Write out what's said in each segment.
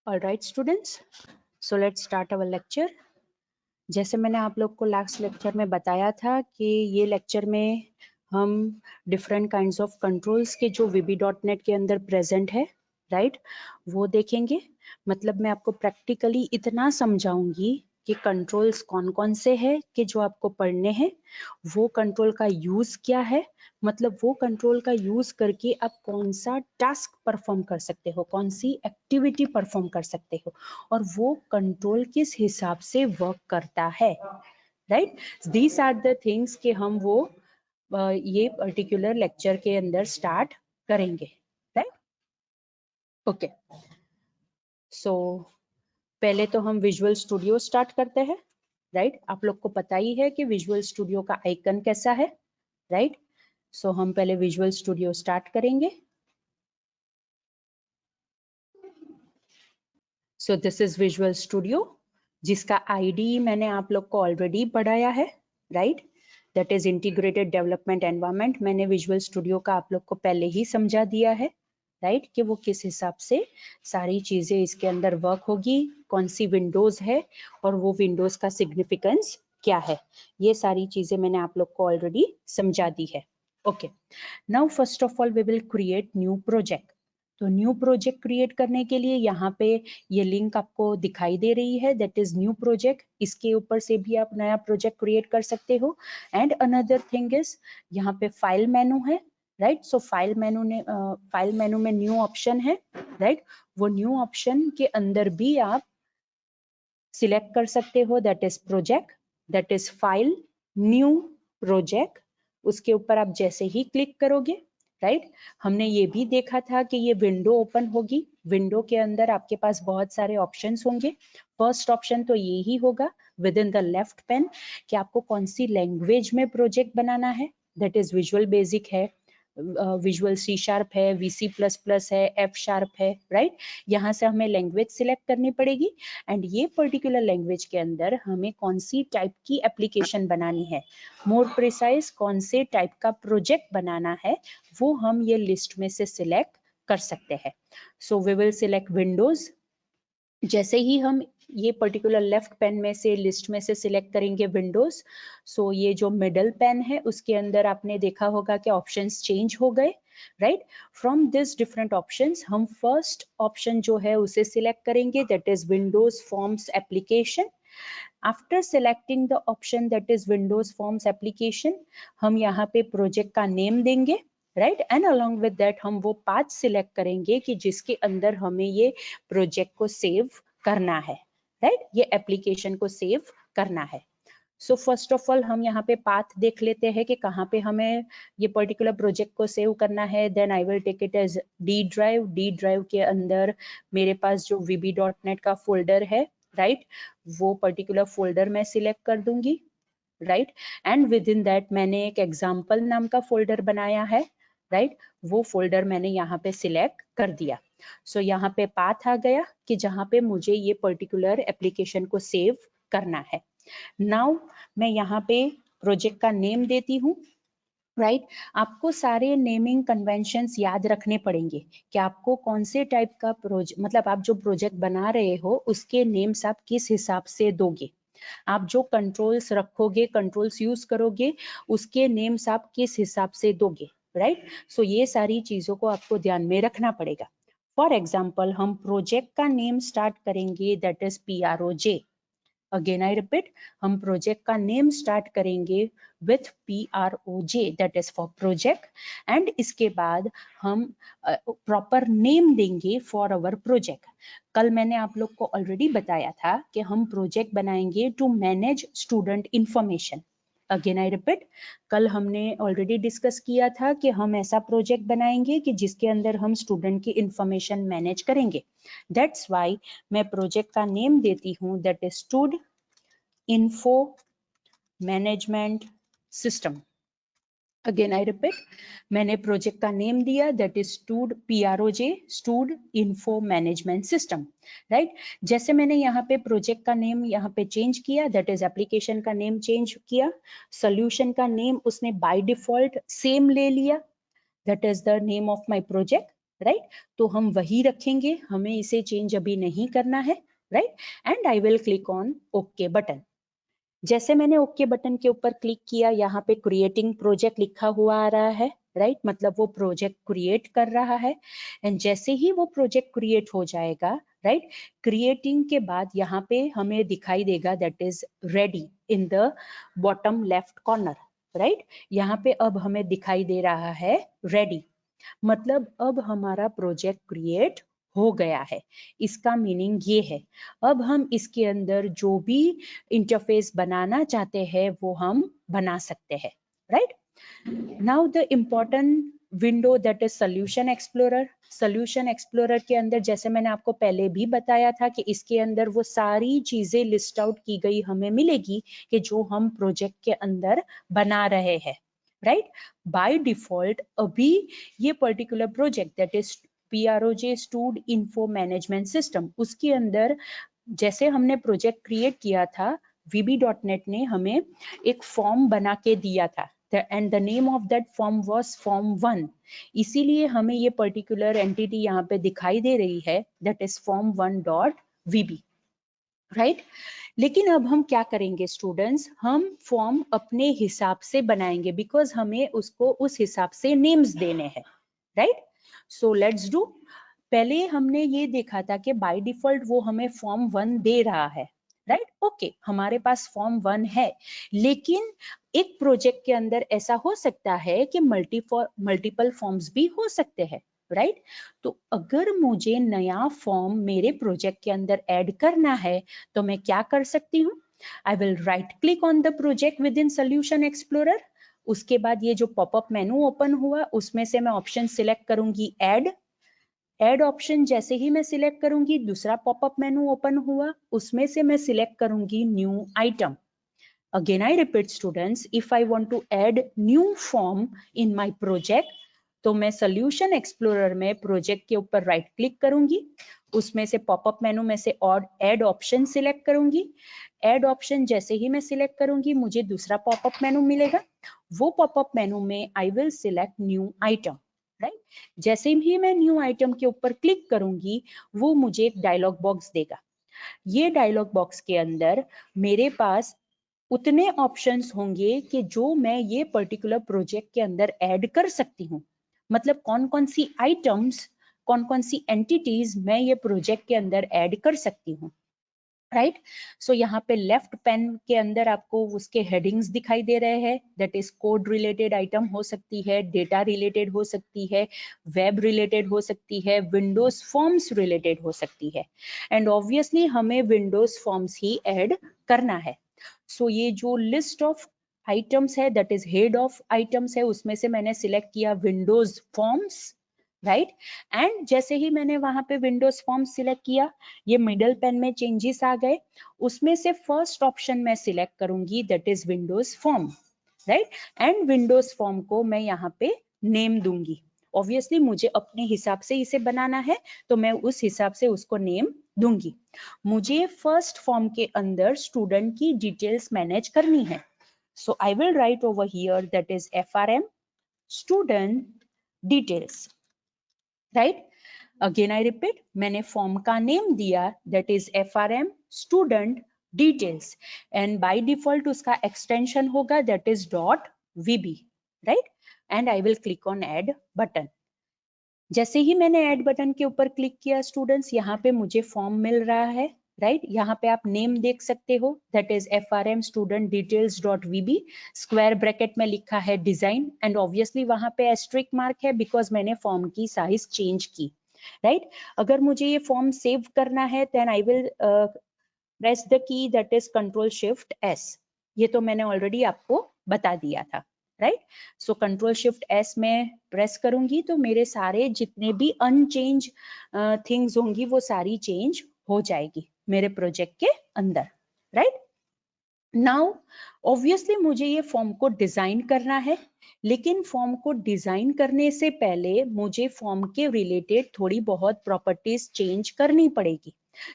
All right, students. So let's start our lecture. जैसे मैंने आप लोग को लास्ट लेक्चर में बताया था कि ये लेक्चर में हम डिफरेंट काइंड्स ऑफ कंट्रोल्स के जो VB.NET के अंदर प्रेजेंट है, राइट, वो देखेंगे. मतलब मैं आपको प्रैक्टिकली इतना समझाऊंगी कि कंट्रोल्स कौन कौन से हैं कि जो आपको पढ़ने हैं, वो कंट्रोल का यूज क्या है, मतलब वो कंट्रोल का यूज करके आप कौन सा टास्क परफॉर्म कर सकते हो, कौन सी एक्टिविटी परफॉर्म कर सकते हो, और वो कंट्रोल किस हिसाब से वर्क करता है, right. These are the things कि हम वो ये पर्टिकुलर लेक्चर के अंदर स्टार्ट करेंगे, राइट. ओके, सो पहले तो हम विजुअल स्टूडियो स्टार्ट करते हैं, राइट. आप लोग को पता ही है कि विजुअल स्टूडियो का आइकन कैसा है, राइट. सो हम पहले विजुअल स्टूडियो स्टार्ट करेंगे. So this is visual studio, जिसका आईडी मैंने आप लोग को ऑलरेडी पढ़ाया है, right. That is integrated development environment. मैंने विजुअल स्टूडियो का आप लोग को पहले ही समझा दिया है, राइट, कि वो किस हिसाब से सारी चीजें इसके अंदर वर्क होगी, कौन सी विंडोज है और वो विंडोज का सिग्निफिकेंस क्या है. ये सारी चीजें मैंने आप लोग को ऑलरेडी समझा दी है. Okay, now first of all we will create new project. तो न्यू प्रोजेक्ट क्रिएट करने के लिए यहाँ पे ये लिंक आपको दिखाई दे रही है, दैट इज न्यू प्रोजेक्ट. इसके ऊपर से भी आप नया प्रोजेक्ट क्रिएट कर सकते हो. एंड अनदर थिंग इज यहाँ पे फाइल मेनू है, राइट. सो फाइल मेनू में न्यू ऑप्शन है, राइट. वो न्यू ऑप्शन के अंदर भी आप सिलेक्ट कर सकते हो, that is project, that is file, new project. उसके ऊपर आप जैसे ही क्लिक करोगे, राइट, हमने ये भी देखा था कि ये विंडो ओपन होगी. विंडो के अंदर आपके पास बहुत सारे ऑप्शंस होंगे. फर्स्ट ऑप्शन तो ये ही होगा with in the left pan कि आपको कौन सी लैंग्वेज में प्रोजेक्ट बनाना है. दैट इज विजुअल बेसिक है, विजुअल C# है, VC++ है, F# है, राइट. यहाँ से हमें लैंग्वेज सिलेक्ट करनी पड़ेगी एंड ये पर्टिकुलर लैंग्वेज के अंदर हमें कौन सी टाइप की एप्लीकेशन बनानी है, मोर प्रिसाइज कौन से टाइप का प्रोजेक्ट बनाना है, वो हम ये लिस्ट में से सिलेक्ट कर सकते हैं. So we will select Windows. जैसे ही हम ये पर्टिकुलर लेफ्ट पेन में से लिस्ट में से सिलेक्ट करेंगे विंडोज, सो ये जो मिडल पेन है उसके अंदर आपने देखा होगा कि ऑप्शंस चेंज हो गए, right. From this different options हम फर्स्ट ऑप्शन जो है उसे सिलेक्ट करेंगे, that is Windows forms application. After selecting the option that is Windows forms application, हम यहाँ पे प्रोजेक्ट का नेम देंगे, right. And along with that हम वो पाथ सिलेक्ट करेंगे कि जिसके अंदर हमें ये प्रोजेक्ट को सेव करना है, राइट, ये एप्लीकेशन को सेव करना है. सो फर्स्ट ऑफ ऑल हम यहाँ पे पाथ देख लेते हैं कि कहाँ पे हमें ये पर्टिकुलर प्रोजेक्ट को सेव करना है. Then I will take it as D drive. D drive के अंदर मेरे पास जो VB.NET का फोल्डर है, राइट, वो पर्टिकुलर फोल्डर मैं सिलेक्ट कर दूंगी, right. And with in that मैंने एक एग्जाम्पल नाम का फोल्डर बनाया है, राइट. वो फोल्डर मैंने यहाँ पे सिलेक्ट कर दिया. सो यहाँ पे पाथ आ गया कि जहाँ पे मुझे ये पर्टिकुलर एप्लीकेशन को सेव करना है. नाउ मैं यहाँ पे प्रोजेक्ट का नेम देती हूँ, राइट. आपको सारे नेमिंग कन्वेंशंस याद रखने पड़ेंगे कि आपको कौन से टाइप का प्रोजेक्ट, मतलब आप जो प्रोजेक्ट बना रहे हो उसके नेम्स आप किस हिसाब से दोगे, आप जो कंट्रोल्स रखोगे, कंट्रोल्स यूज करोगे, उसके नेम्स आप किस हिसाब से दोगे, राइट. सो ये सारी चीजों को आपको ध्यान में रखना पड़ेगा. फॉर एग्जाम्पल हम प्रोजेक्ट का नेम स्टार्ट करेंगे, that is PROJ. Again I repeat, हम प्रोजेक्ट का नेम स्टार्ट करेंगे with PROJ, that is for project. And इसके बाद हम प्रॉपर नेम देंगे फॉर अवर प्रोजेक्ट. कल मैंने आप लोग को ऑलरेडी बताया था कि हम प्रोजेक्ट बनाएंगे to manage student information. Again I repeat, कल हमने ऑलरेडी डिस्कस किया था कि हम ऐसा प्रोजेक्ट बनाएंगे कि जिसके अंदर हम स्टूडेंट की इंफॉर्मेशन मैनेज करेंगे. दैट्स वाई मैं प्रोजेक्ट का नेम देती हूँ, that is stood info management system. Again I repeat, मैंने प्रोजेक्ट का नेम दिया, that is stood PROJ, stood info management system, right. जैसे मैंने यहाँ पे प्रोजेक्ट का नेम यहाँ पे चेंज किया, दैट इज एप्लीकेशन का नेम चेंज किया. सोल्यूशन का नेम उसने बाय डिफॉल्ट सेम ले लिया, that is the name of my project, right. तो हम वही रखेंगे, हमें इसे चेंज अभी नहीं करना है, right. And I will click on okay button. जैसे मैंने ओके बटन के ऊपर क्लिक किया, यहाँ पे क्रिएटिंग प्रोजेक्ट लिखा हुआ आ रहा है, राइट, मतलब वो प्रोजेक्ट क्रिएट कर रहा है। एंड जैसे ही वो प्रोजेक्ट क्रिएट हो जाएगा, राइट, क्रिएटिंग के बाद यहाँ पे हमें दिखाई देगा that is ready in the bottom left corner, right. यहाँ पे अब हमें दिखाई दे रहा है रेडी, मतलब अब हमारा प्रोजेक्ट क्रिएट हो गया है। इसका मीनिंग ये है, अब हम इसके अंदर जो भी इंटरफेस बनाना चाहते हैं वो हम बना सकते हैं, right. Now the important window that is solution explorer. Solution explorer के अंदर जैसे मैंने आपको पहले भी बताया था कि इसके अंदर वो सारी चीजें लिस्ट आउट की गई हमें मिलेगी कि जो हम प्रोजेक्ट के अंदर बना रहे हैं, राइट। बाय डिफॉल्ट अभी ये particular project that is PROJ stood info management system, उसके अंदर जैसे हमने प्रोजेक्ट क्रिएट किया था, VB.NET ने हमें एक फॉर्म बना के दिया था and the name of that form was form 1। इसीलिए हमें ये पर्टिकुलर एंटिटी यहाँ पे दिखाई दे रही है, दैट इज form1.vb, राइट। लेकिन अब हम क्या करेंगे स्टूडेंट्स, हम फॉर्म अपने हिसाब से बनाएंगे बिकॉज हमें उसको उस हिसाब से नेम्स देने हैं, राइट। So let's do. पहले हमने ये देखा था कि बाय डिफॉल्ट वो हमें फॉर्म 1 दे रहा है, राइट। ओके, हमारे पास फॉर्म 1 है, लेकिन एक प्रोजेक्ट के अंदर ऐसा हो सकता है कि मल्टीपल फॉर्म्स भी हो सकते हैं, राइट। तो अगर मुझे नया फॉर्म मेरे प्रोजेक्ट के अंदर ऐड करना है तो मैं क्या कर सकती हूँ, आई will right click on the project with in solution explorer. उसके बाद ये जो पॉपअप मेनू ओपन हुआ उसमें से मैं ऑप्शन सिलेक्ट करूंगी ऐड ऑप्शन। जैसे ही मैं सिलेक्ट करूंगी दूसरा पॉपअप मेनू ओपन हुआ, उसमें से मैं सिलेक्ट करूंगी new item. Again I repeat students, if I want to add new form in my project तो मैं सोल्यूशन एक्सप्लोरर में प्रोजेक्ट के ऊपर राइट क्लिक करूंगी, उसमें से पॉपअप मेनू में से ऐड ऑप्शन सिलेक्ट करूंगी। ऐड ऑप्शन जैसे ही मैं सिलेक्ट करूंगी मुझे दूसरा पॉपअप मेनू मिलेगा, वो पॉपअप मेनू में I will select new item, right. जैसे ही मैं न्यू आइटम के ऊपर क्लिक करूंगी वो मुझे एक डायलॉग बॉक्स देगा। ये डायलॉग बॉक्स के अंदर मेरे पास उतने ऑप्शंस होंगे कि जो मैं ये पर्टिकुलर प्रोजेक्ट के अंदर ऐड कर सकती हूँ, मतलब कौन कौन सी आइटम्स, कौन कौन सी एंटिटीज मैं ये प्रोजेक्ट के अंदर ऐड कर सकती हूँ, राइट। सो यहाँ पे लेफ्ट पैन के अंदर आपको उसके हेडिंग्स दिखाई दे रहे हैं, that is code related item हो सकती है, डेटा रिलेटेड हो सकती है, वेब रिलेटेड हो सकती है, विंडोज फॉर्म्स रिलेटेड हो सकती है। एंड ऑब्वियसली हमें विंडोज फॉर्म्स ही ऐड करना है। सो ये जो लिस्ट ऑफ आइटम्स है that is head of items है, उसमें से मैंने सिलेक्ट किया विंडोज फॉर्म्स, राइट। एंड जैसे ही मैंने वहां पे विंडोज फॉर्म सिलेक्ट किया, ये मिडल पेन में चेंजेस आ गए, उसमें से फर्स्ट ऑप्शन मैं सिलेक्ट करूंगी that is Windows form, right. And Windows form को मैं यहाँ पे नेम दूंगी। ऑब्वियसली मुझे अपने हिसाब से इसे बनाना है तो मैं उस हिसाब से उसको नेम दूंगी। मुझे फर्स्ट फॉर्म के अंदर स्टूडेंट की डिटेल्स मैनेज करनी है, so I will write over here that is FRM student details, right. Again I repeat, मैंने फॉर्म का नेम दिया that is FRM student details and by default उसका एक्सटेंशन होगा that is .vb, right. And I will click on add button. जैसे ही मैंने add button के ऊपर क्लिक किया स्टूडेंट्स, यहाँ पे मुझे फॉर्म मिल रहा है, राइट। यहाँ पे आप नेम देख सकते हो that is FRM student details .vb, square bracket में लिखा है डिजाइन एंड ऑब्वियसली वहां पे एस्ट्रिक मार्क है बिकॉज मैंने फॉर्म की साइज चेंज की, राइट। अगर मुझे ये फॉर्म सेव करना है then I will press the key that is Ctrl+Shift+S। ये तो मैंने ऑलरेडी आपको बता दिया था, राइट। सो Ctrl+Shift+S में प्रेस करूंगी तो मेरे सारे जितने भी अनचेंज थिंग्स होंगी वो सारी चेंज हो जाएगी मेरे प्रोजेक्ट के अंदर, राइट। नाउ ऑब्वियसली मुझे ये फॉर्म को डिजाइन करना है, लेकिन फॉर्म को डिजाइन करने से पहले मुझे फॉर्म के रिलेटेड थोड़ी बहुत प्रॉपर्टीज चेंज करनी पड़ेगी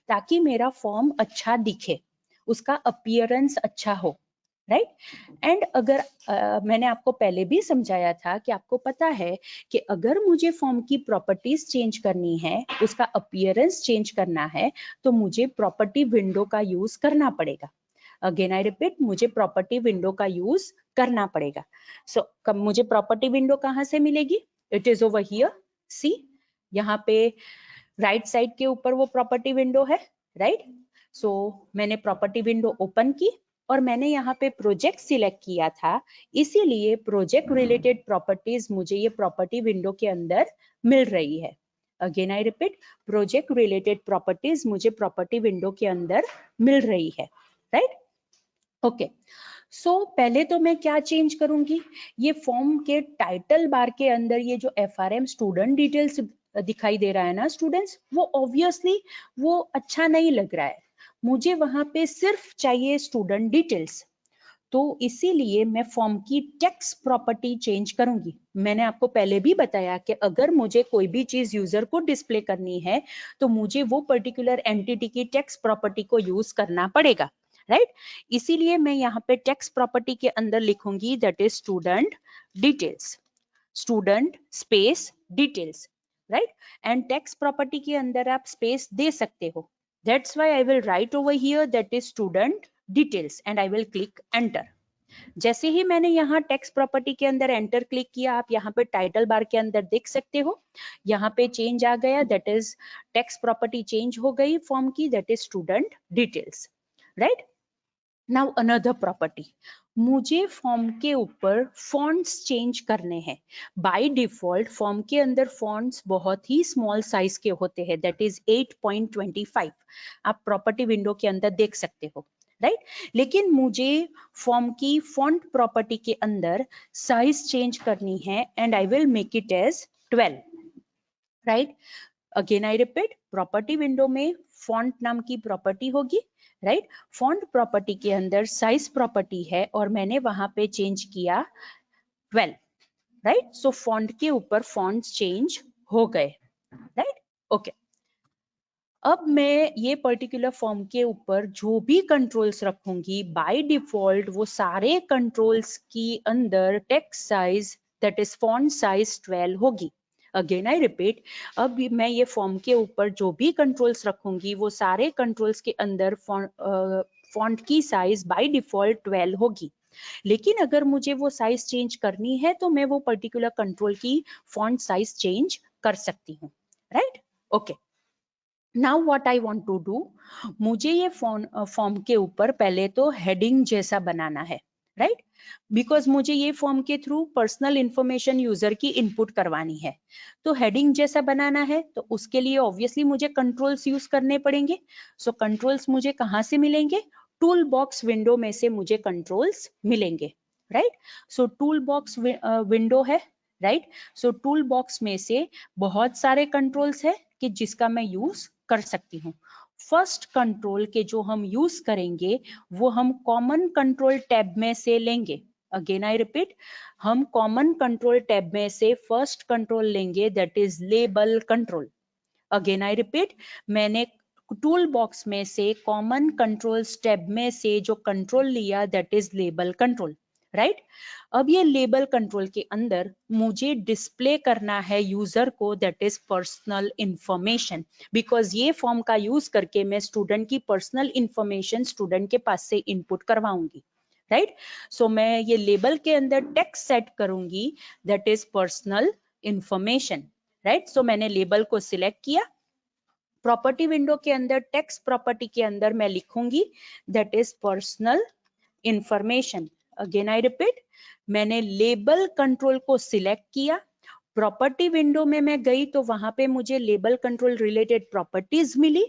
ताकि मेरा फॉर्म अच्छा दिखे, उसका अपीयरेंस अच्छा हो, राइट। एंड अगर मैंने आपको पहले भी समझाया था कि आपको पता है कि अगर मुझे फॉर्म की प्रॉपर्टीज चेंज करनी है, उसका अपीयरेंस चेंज करना है, तो मुझे प्रॉपर्टी विंडो का यूज करना पड़ेगा। अगेन आई रिपीट, मुझे प्रॉपर्टी विंडो का यूज करना पड़ेगा। सो मुझे प्रॉपर्टी विंडो कहाँ से मिलेगी? इट इज ओवर हियर, सी यहाँ पे राइट साइड के ऊपर वो प्रॉपर्टी विंडो है, राइट। सो मैंने प्रॉपर्टी विंडो ओपन की और मैंने यहाँ पे प्रोजेक्ट सिलेक्ट किया था, इसीलिए प्रोजेक्ट रिलेटेड प्रॉपर्टीज मुझे ये प्रॉपर्टी विंडो के अंदर मिल रही है। Again I repeat, project related properties मुझे प्रॉपर्टी विंडो के अंदर मिल रही है, राइट। ओके, सो पहले तो मैं क्या चेंज करूंगी, ये फॉर्म के टाइटल बार के अंदर ये जो FRM स्टूडेंट डिटेल्स दिखाई दे रहा है ना स्टूडेंट्स, वो ऑब्वियसली वो अच्छा नहीं लग रहा है, मुझे वहां पे सिर्फ चाहिए स्टूडेंट डिटेल्स। तो इसीलिए मैं फॉर्म की टेक्स्ट प्रॉपर्टी चेंज करूंगी। मैंने आपको पहले भी बताया कि अगर मुझे कोई भी चीज यूजर को डिस्प्ले करनी है तो मुझे वो पर्टिकुलर एंटिटी की टेक्स्ट प्रॉपर्टी को यूज करना पड़ेगा, राइट। इसीलिए मैं यहाँ पे टेक्स्ट प्रॉपर्टी के अंदर लिखूंगी that is student details, student space details, right. And text property के अंदर आप स्पेस दे सकते हो, that's why I will write over here that is student details and I will click enter। जैसे ही मैंने यहाँ टेक्स्ट प्रॉपर्टी के अंदर एंटर क्लिक किया, आप यहाँ पे टाइटल बार के अंदर देख सकते हो, यहाँ पे चेंज आ गया, that is text property change हो गई फॉर्म की, that is student details, right. Now another property, मुझे फॉर्म के ऊपर फॉन्ट्स चेंज करने हैं। बाय डिफॉल्ट फॉर्म के अंदर फॉन्ट्स बहुत ही स्मॉल साइज के होते हैं, दैट इज 8.25। आप प्रॉपर्टी विंडो के अंदर देख सकते हो, राइट। लेकिन मुझे फॉर्म की फॉन्ट प्रॉपर्टी के अंदर साइज चेंज करनी है and I will make it as 12, right. Again I repeat, property window में फॉन्ट नाम की प्रॉपर्टी होगी, राइट। फॉन्ट प्रॉपर्टी के अंदर साइज प्रॉपर्टी है और मैंने वहां पे चेंज किया 12, राइट। सो फॉन्ट के ऊपर फॉन्ट्स चेंज हो गए, राइट। ओके, अब मैं ये पर्टिकुलर फॉर्म के ऊपर जो भी कंट्रोल्स रखूंगी, बाय डिफॉल्ट वो सारे कंट्रोल्स की अंदर text size that is font size 12 होगी। अगेन आई रिपीट, अब मैं ये फॉर्म के ऊपर जो भी कंट्रोल्स रखूंगी वो सारे कंट्रोल्स के अंदर फॉन्ट की साइज बाय डिफॉल्ट 12 होगी। लेकिन अगर मुझे वो साइज चेंज करनी है तो मैं वो पर्टिकुलर कंट्रोल की फॉन्ट साइज चेंज कर सकती हूँ, right. Okay, now what I want to do, मुझे ये फॉर्म के ऊपर पहले तो हेडिंग जैसा बनाना है, राइट। बिकॉज मुझे ये फॉर्म के थ्रू पर्सनल इंफॉर्मेशन यूजर की इनपुट करवानी है, तो हेडिंग जैसा बनाना है तो उसके लिए ऑब्वियसली मुझे कंट्रोल्स यूज करने पड़ेंगे। सो कंट्रोल्स मुझे कहाँ से मिलेंगे? टूल बॉक्स विंडो में से मुझे कंट्रोल्स मिलेंगे, राइट। सो टूल बॉक्स विंडो है, राइट। सो टूल बॉक्स में से बहुत सारे कंट्रोल्स है कि जिसका मैं यूज कर सकती हूँ। फर्स्ट कंट्रोल के जो हम यूज करेंगे वो हम कॉमन कंट्रोल टैब में से लेंगे। अगेन आई रिपीट, हम कॉमन कंट्रोल टैब में से फर्स्ट कंट्रोल लेंगे that is label control. Again I repeat, मैंने टूल बॉक्स में से कॉमन कंट्रोल्स टैब में से जो कंट्रोल लिया that is label control, right. अब ये लेबल कंट्रोल के अंदर मुझे डिस्प्ले करना है यूजर को that is personal information, because ये फॉर्म का यूज करके मैं स्टूडेंट की पर्सनल इंफॉर्मेशन स्टूडेंट के पास से इनपुट करवाऊंगी, राइट। सो मैं ये लेबल के अंदर टेक्स्ट सेट करूंगी that is personal information, right. So मैंने लेबल को सिलेक्ट किया, प्रॉपर्टी विंडो के अंदर टेक्स्ट प्रॉपर्टी के अंदर मैं लिखूंगी that is personal information. Again I repeat, मैंने लेबल कंट्रोल को सिलेक्ट किया, प्रॉपर्टी विंडो में मैं गई तो वहां पे मुझे लेबल कंट्रोल रिलेटेड प्रॉपर्टीज मिली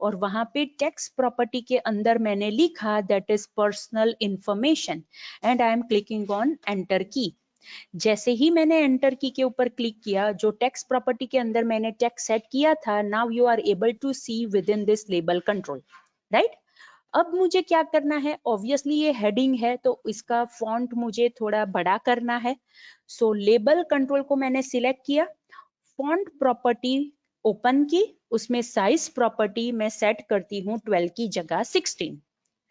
और वहां पे टेक्स्ट प्रॉपर्टी के अंदर मैंने लिखा that is personal information and I am clicking on enter की। जैसे ही मैंने एंटर की के ऊपर क्लिक किया, जो टेक्स्ट प्रॉपर्टी के अंदर मैंने टेक्स्ट सेट किया था, now you are able to see within this label control, right. अब मुझे क्या करना है, ऑब्वियसली ये हेडिंग है तो इसका फॉन्ट मुझे थोड़ा बड़ा करना है। सो लेबल कंट्रोल को मैंने सिलेक्ट किया, फॉन्ट प्रॉपर्टी ओपन की, उसमें साइज प्रॉपर्टी मैं सेट करती हूँ 12 की जगह 16,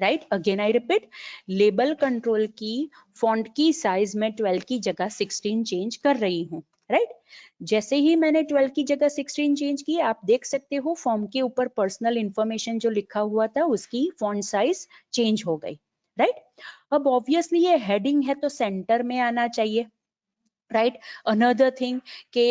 right. Again I repeat, label control की फॉन्ट की साइज में 12 की जगह 16 चेंज कर रही हूँ, राइट। जैसे ही मैंने 12 की जगह 16 चेंज की, आप देख सकते हो फॉर्म के ऊपर पर्सनल इंफॉर्मेशन जो लिखा हुआ था उसकी फॉन्ट साइज चेंज हो गई, राइट। अब ऑब्वियसली ये हेडिंग है तो सेंटर में आना चाहिए, राइट। अनदर थिंग के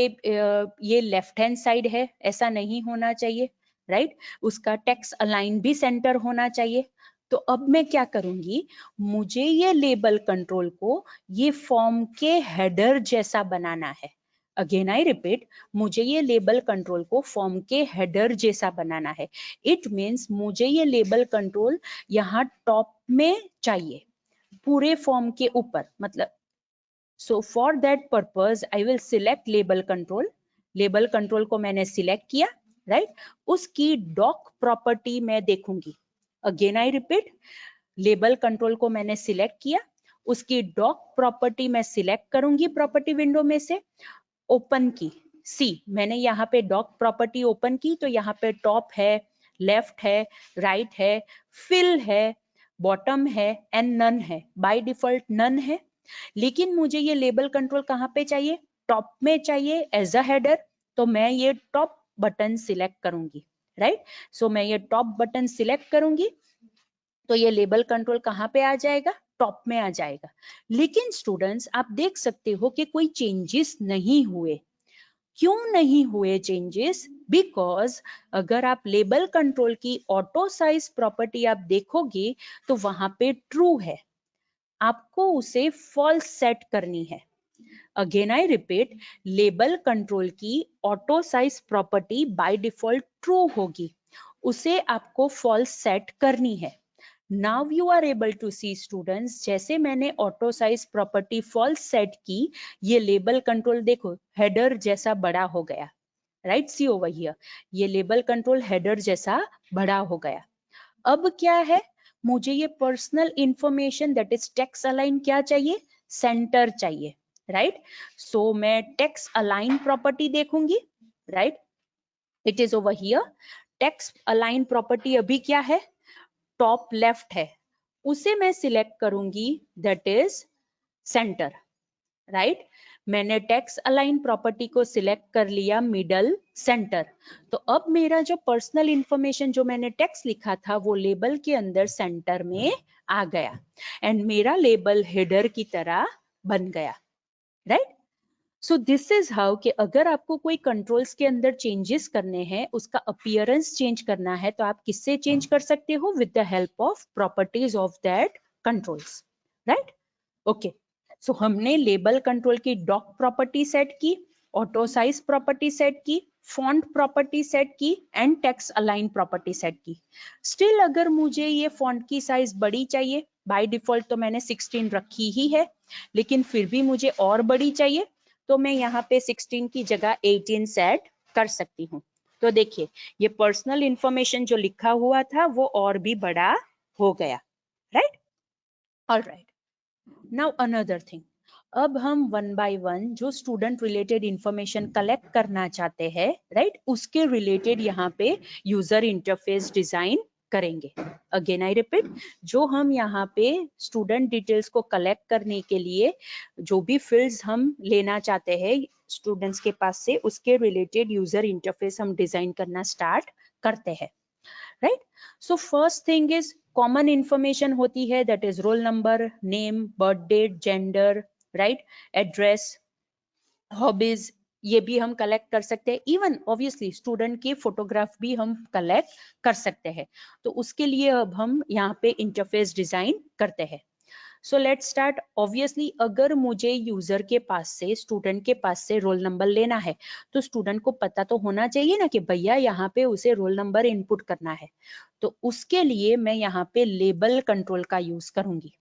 ये लेफ्ट हैंड साइड है, ऐसा नहीं होना चाहिए, राइट। उसका टेक्स्ट अलाइन भी सेंटर होना चाहिए। तो अब मैं क्या करूंगी, मुझे ये लेबल कंट्रोल को ये फॉर्म के हेडर जैसा बनाना है। अगेन आई रिपीट, मुझे ये लेबल कंट्रोल को फॉर्म के हेडर जैसा बनाना है। इट मीन्स मुझे ये लेबल कंट्रोल यहाँ टॉप में चाहिए, पूरे फॉर्म के ऊपर, मतलब so for that purpose I will select label control. Label control को मैंने सिलेक्ट किया, राइट। उसकी डॉक प्रॉपर्टी मैं देखूंगी। Again I repeat, label control को मैंने सिलेक्ट किया, उसकी डॉक प्रॉपर्टी मैं सिलेक्ट करूंगी प्रॉपर्टी विंडो में से, ओपन की। सी, मैंने यहाँ पे डॉक प्रॉपर्टी ओपन की तो यहाँ पे टॉप है, लेफ्ट है, राइट है, फिल है, बॉटम है एंड नन है। बाय डिफॉल्ट नन है, लेकिन मुझे ये लेबल कंट्रोल कहाँ पे चाहिए, टॉप में चाहिए एज अ हेडर। तो मैं ये टॉप बटन सिलेक्ट करूंगी, राइट। सो मैं ये टॉप बटन सिलेक्ट करूंगी तो ये लेबल कंट्रोल कहाँ पे आ जाएगा, टॉप में आ जाएगा। लेकिन स्टूडेंट्स आप देख सकते हो कि कोई चेंजेस नहीं हुए। क्यों नहीं हुए चेंजेस? बिकॉज अगर आप लेबल कंट्रोल की ऑटो साइज प्रॉपर्टी आप देखोगे तो वहां पे ट्रू है, आपको उसे फॉल्स सेट करनी है। Again I repeat, label control की auto size property by default true होगी, उसे आपको फॉल्स सेट करनी है। Now you are able to see students, जैसे मैंने auto size property false set की, ये लेबल कंट्रोल देखो हेडर जैसा बड़ा हो गया, राइट। सी ओवर हियर, ये लेबल कंट्रोल हेडर जैसा बड़ा हो गया। अब क्या है, मुझे ये personal information that is text align क्या चाहिए, सेंटर चाहिए, राइट। सो मैं टेक्स्ट अलाइन प्रॉपर्टी देखूंगी, right. It is over here, text align property अभी क्या है, टॉप लेफ्ट है, उसे मैं सिलेक्ट करूंगी दैट इज सेंटर, राइट। मैंने टेक्स्ट अलाइन प्रॉपर्टी को सिलेक्ट कर लिया मिडल सेंटर। तो अब मेरा जो पर्सनल इंफॉर्मेशन जो मैंने टेक्स्ट लिखा था वो लेबल के अंदर सेंटर में आ गया एंड मेरा लेबल हेडर की तरह बन गया, right. So this is how कि अगर आपको कोई कंट्रोल्स के अंदर चेंजेस करने हैं, उसका अपीयरेंस चेंज करना है, तो आप किससे चेंज कर सकते हो, with the help of properties of that controls, right. Okay, so हमने लेबल कंट्रोल की डॉक प्रॉपर्टी सेट की, ऑटो साइज प्रॉपर्टी सेट की, फॉन्ट प्रॉपर्टी सेट की and text align property set की। स्टिल अगर मुझे ये फॉन्ट की साइज बड़ी चाहिए, बाय डिफॉल्ट तो मैंने 16 रखी ही है, लेकिन फिर भी मुझे और बड़ी चाहिए, तो मैं यहाँ पे 16 की जगह 18 सेट कर सकती हूँ। तो देखिए ये पर्सनल इंफॉर्मेशन जो लिखा हुआ था वो और भी बड़ा हो गया, right. Alright, now another thing, अब हम वन बाय वन जो स्टूडेंट रिलेटेड इंफॉर्मेशन कलेक्ट करना चाहते हैं, राइट, उसके रिलेटेड यहाँ पे यूजर इंटरफेस डिजाइन करेंगे। अगेन आई रिपीट, जो हम यहाँ पे स्टूडेंट डिटेल्स को कलेक्ट करने के लिए जो भी फील्ड्स हम लेना चाहते हैं स्टूडेंट्स के पास से, उसके रिलेटेड यूजर इंटरफेस हम डिजाइन करना स्टार्ट करते हैं, right. So first thing is common information होती है, that is roll number, name, birth date, gender, right, address, hobbies, ये भी हम कलेक्ट कर सकते हैं। इवन ऑब्वियसली स्टूडेंट की फोटोग्राफ भी हम कलेक्ट कर सकते हैं। तो उसके लिए अब हम यहाँ पे इंटरफेस डिजाइन करते हैं। So let's start. ऑब्वियसली अगर मुझे यूजर के पास से, स्टूडेंट के पास से रोल नंबर लेना है, तो स्टूडेंट को पता तो होना चाहिए ना कि भैया यहाँ पे उसे रोल नंबर इनपुट करना है। तो उसके लिए मैं यहाँ पे लेबल कंट्रोल का यूज करूंगी।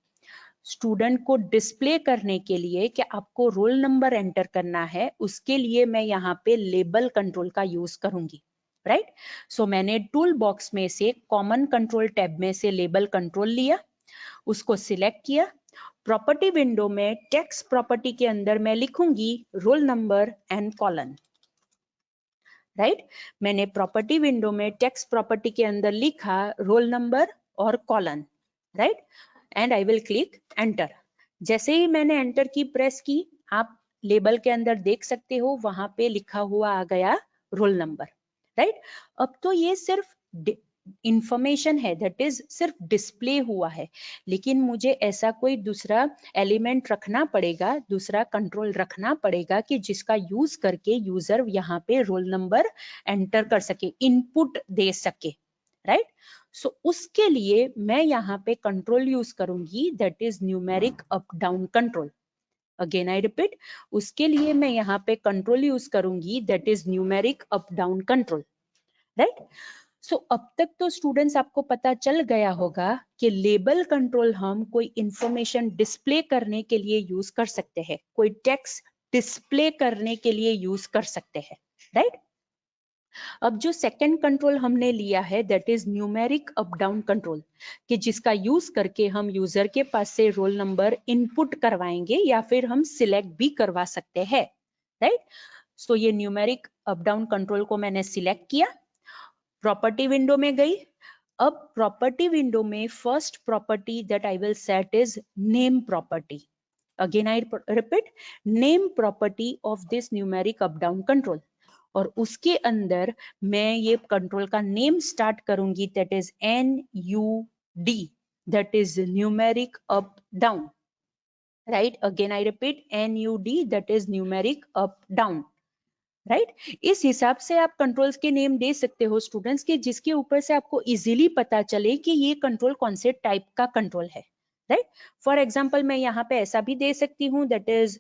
स्टूडेंट को डिस्प्ले करने के लिए कि आपको रोल नंबर एंटर करना है, उसके लिए मैं यहाँ पे लेबल कंट्रोल का यूज करूंगी, राइट। सो मैंने टूल बॉक्स में से कॉमन कंट्रोल टैब में से लेबल कंट्रोल लिया, उसको सिलेक्ट किया। प्रॉपर्टी विंडो में टेक्स्ट प्रॉपर्टी के अंदर मैं लिखूंगी roll number and colon, right. मैंने प्रॉपर्टी विंडो में टेक्स्ट प्रॉपर्टी के अंदर लिखा रोल नंबर और colon, right, and I will click enter. जैसे ही मैंने एंटर की प्रेस की, आप लेबल के अंदर देख सकते हो वहां पे लिखा हुआ आ गया रोल नंबर, राइट। अब तो ये सिर्फ इंफॉर्मेशन है, दैट इज सिर्फ डिस्प्ले हुआ है, लेकिन मुझे ऐसा कोई दूसरा एलिमेंट रखना पड़ेगा, दूसरा कंट्रोल रखना पड़ेगा कि जिसका यूज करके यूजर यहाँ पे रोल नंबर एंटर कर सके, इनपुट दे सके, राइट। सो उसके लिए मैं यहाँ पे कंट्रोल यूज करूंगी, that is numeric up down control. Again I repeat, उसके लिए मैं यहाँ पे कंट्रोल यूज करूंगी, that is numeric up down control, right. So अब तक तो स्टूडेंट्स आपको पता चल गया होगा कि लेबल कंट्रोल हम कोई इंफॉर्मेशन डिस्प्ले करने के लिए यूज कर सकते हैं, कोई टेक्स्ट डिस्प्ले करने के लिए यूज कर सकते हैं, राइट। अब जो सेकंड कंट्रोल हमने लिया है, that is numeric up down control, कि जिसका यूज करके हम यूजर के पास से रोल नंबर इनपुट करवाएंगे या फिर हम सिलेक्ट भी करवा सकते हैं, राइट। सो ये न्यूमेरिक अप डाउन कंट्रोल को मैंने सिलेक्ट किया, प्रॉपर्टी विंडो में गई। अब प्रॉपर्टी विंडो में first property that I will set is name property. Again I repeat, name property of this numeric up down control, और उसके अंदर मैं ये कंट्रोल का नेम स्टार्ट करूंगी, that is NUD, that is numeric up down, right. Again I repeat, NUD, that is numeric up down, right. इस हिसाब से आप कंट्रोल्स के नेम दे सकते हो स्टूडेंट्स के, जिसके ऊपर से आपको इजीली पता चले कि ये कंट्रोल कौन से टाइप का कंट्रोल है, राइट। फॉर एग्जांपल मैं यहाँ पे ऐसा भी दे सकती हूँ, that is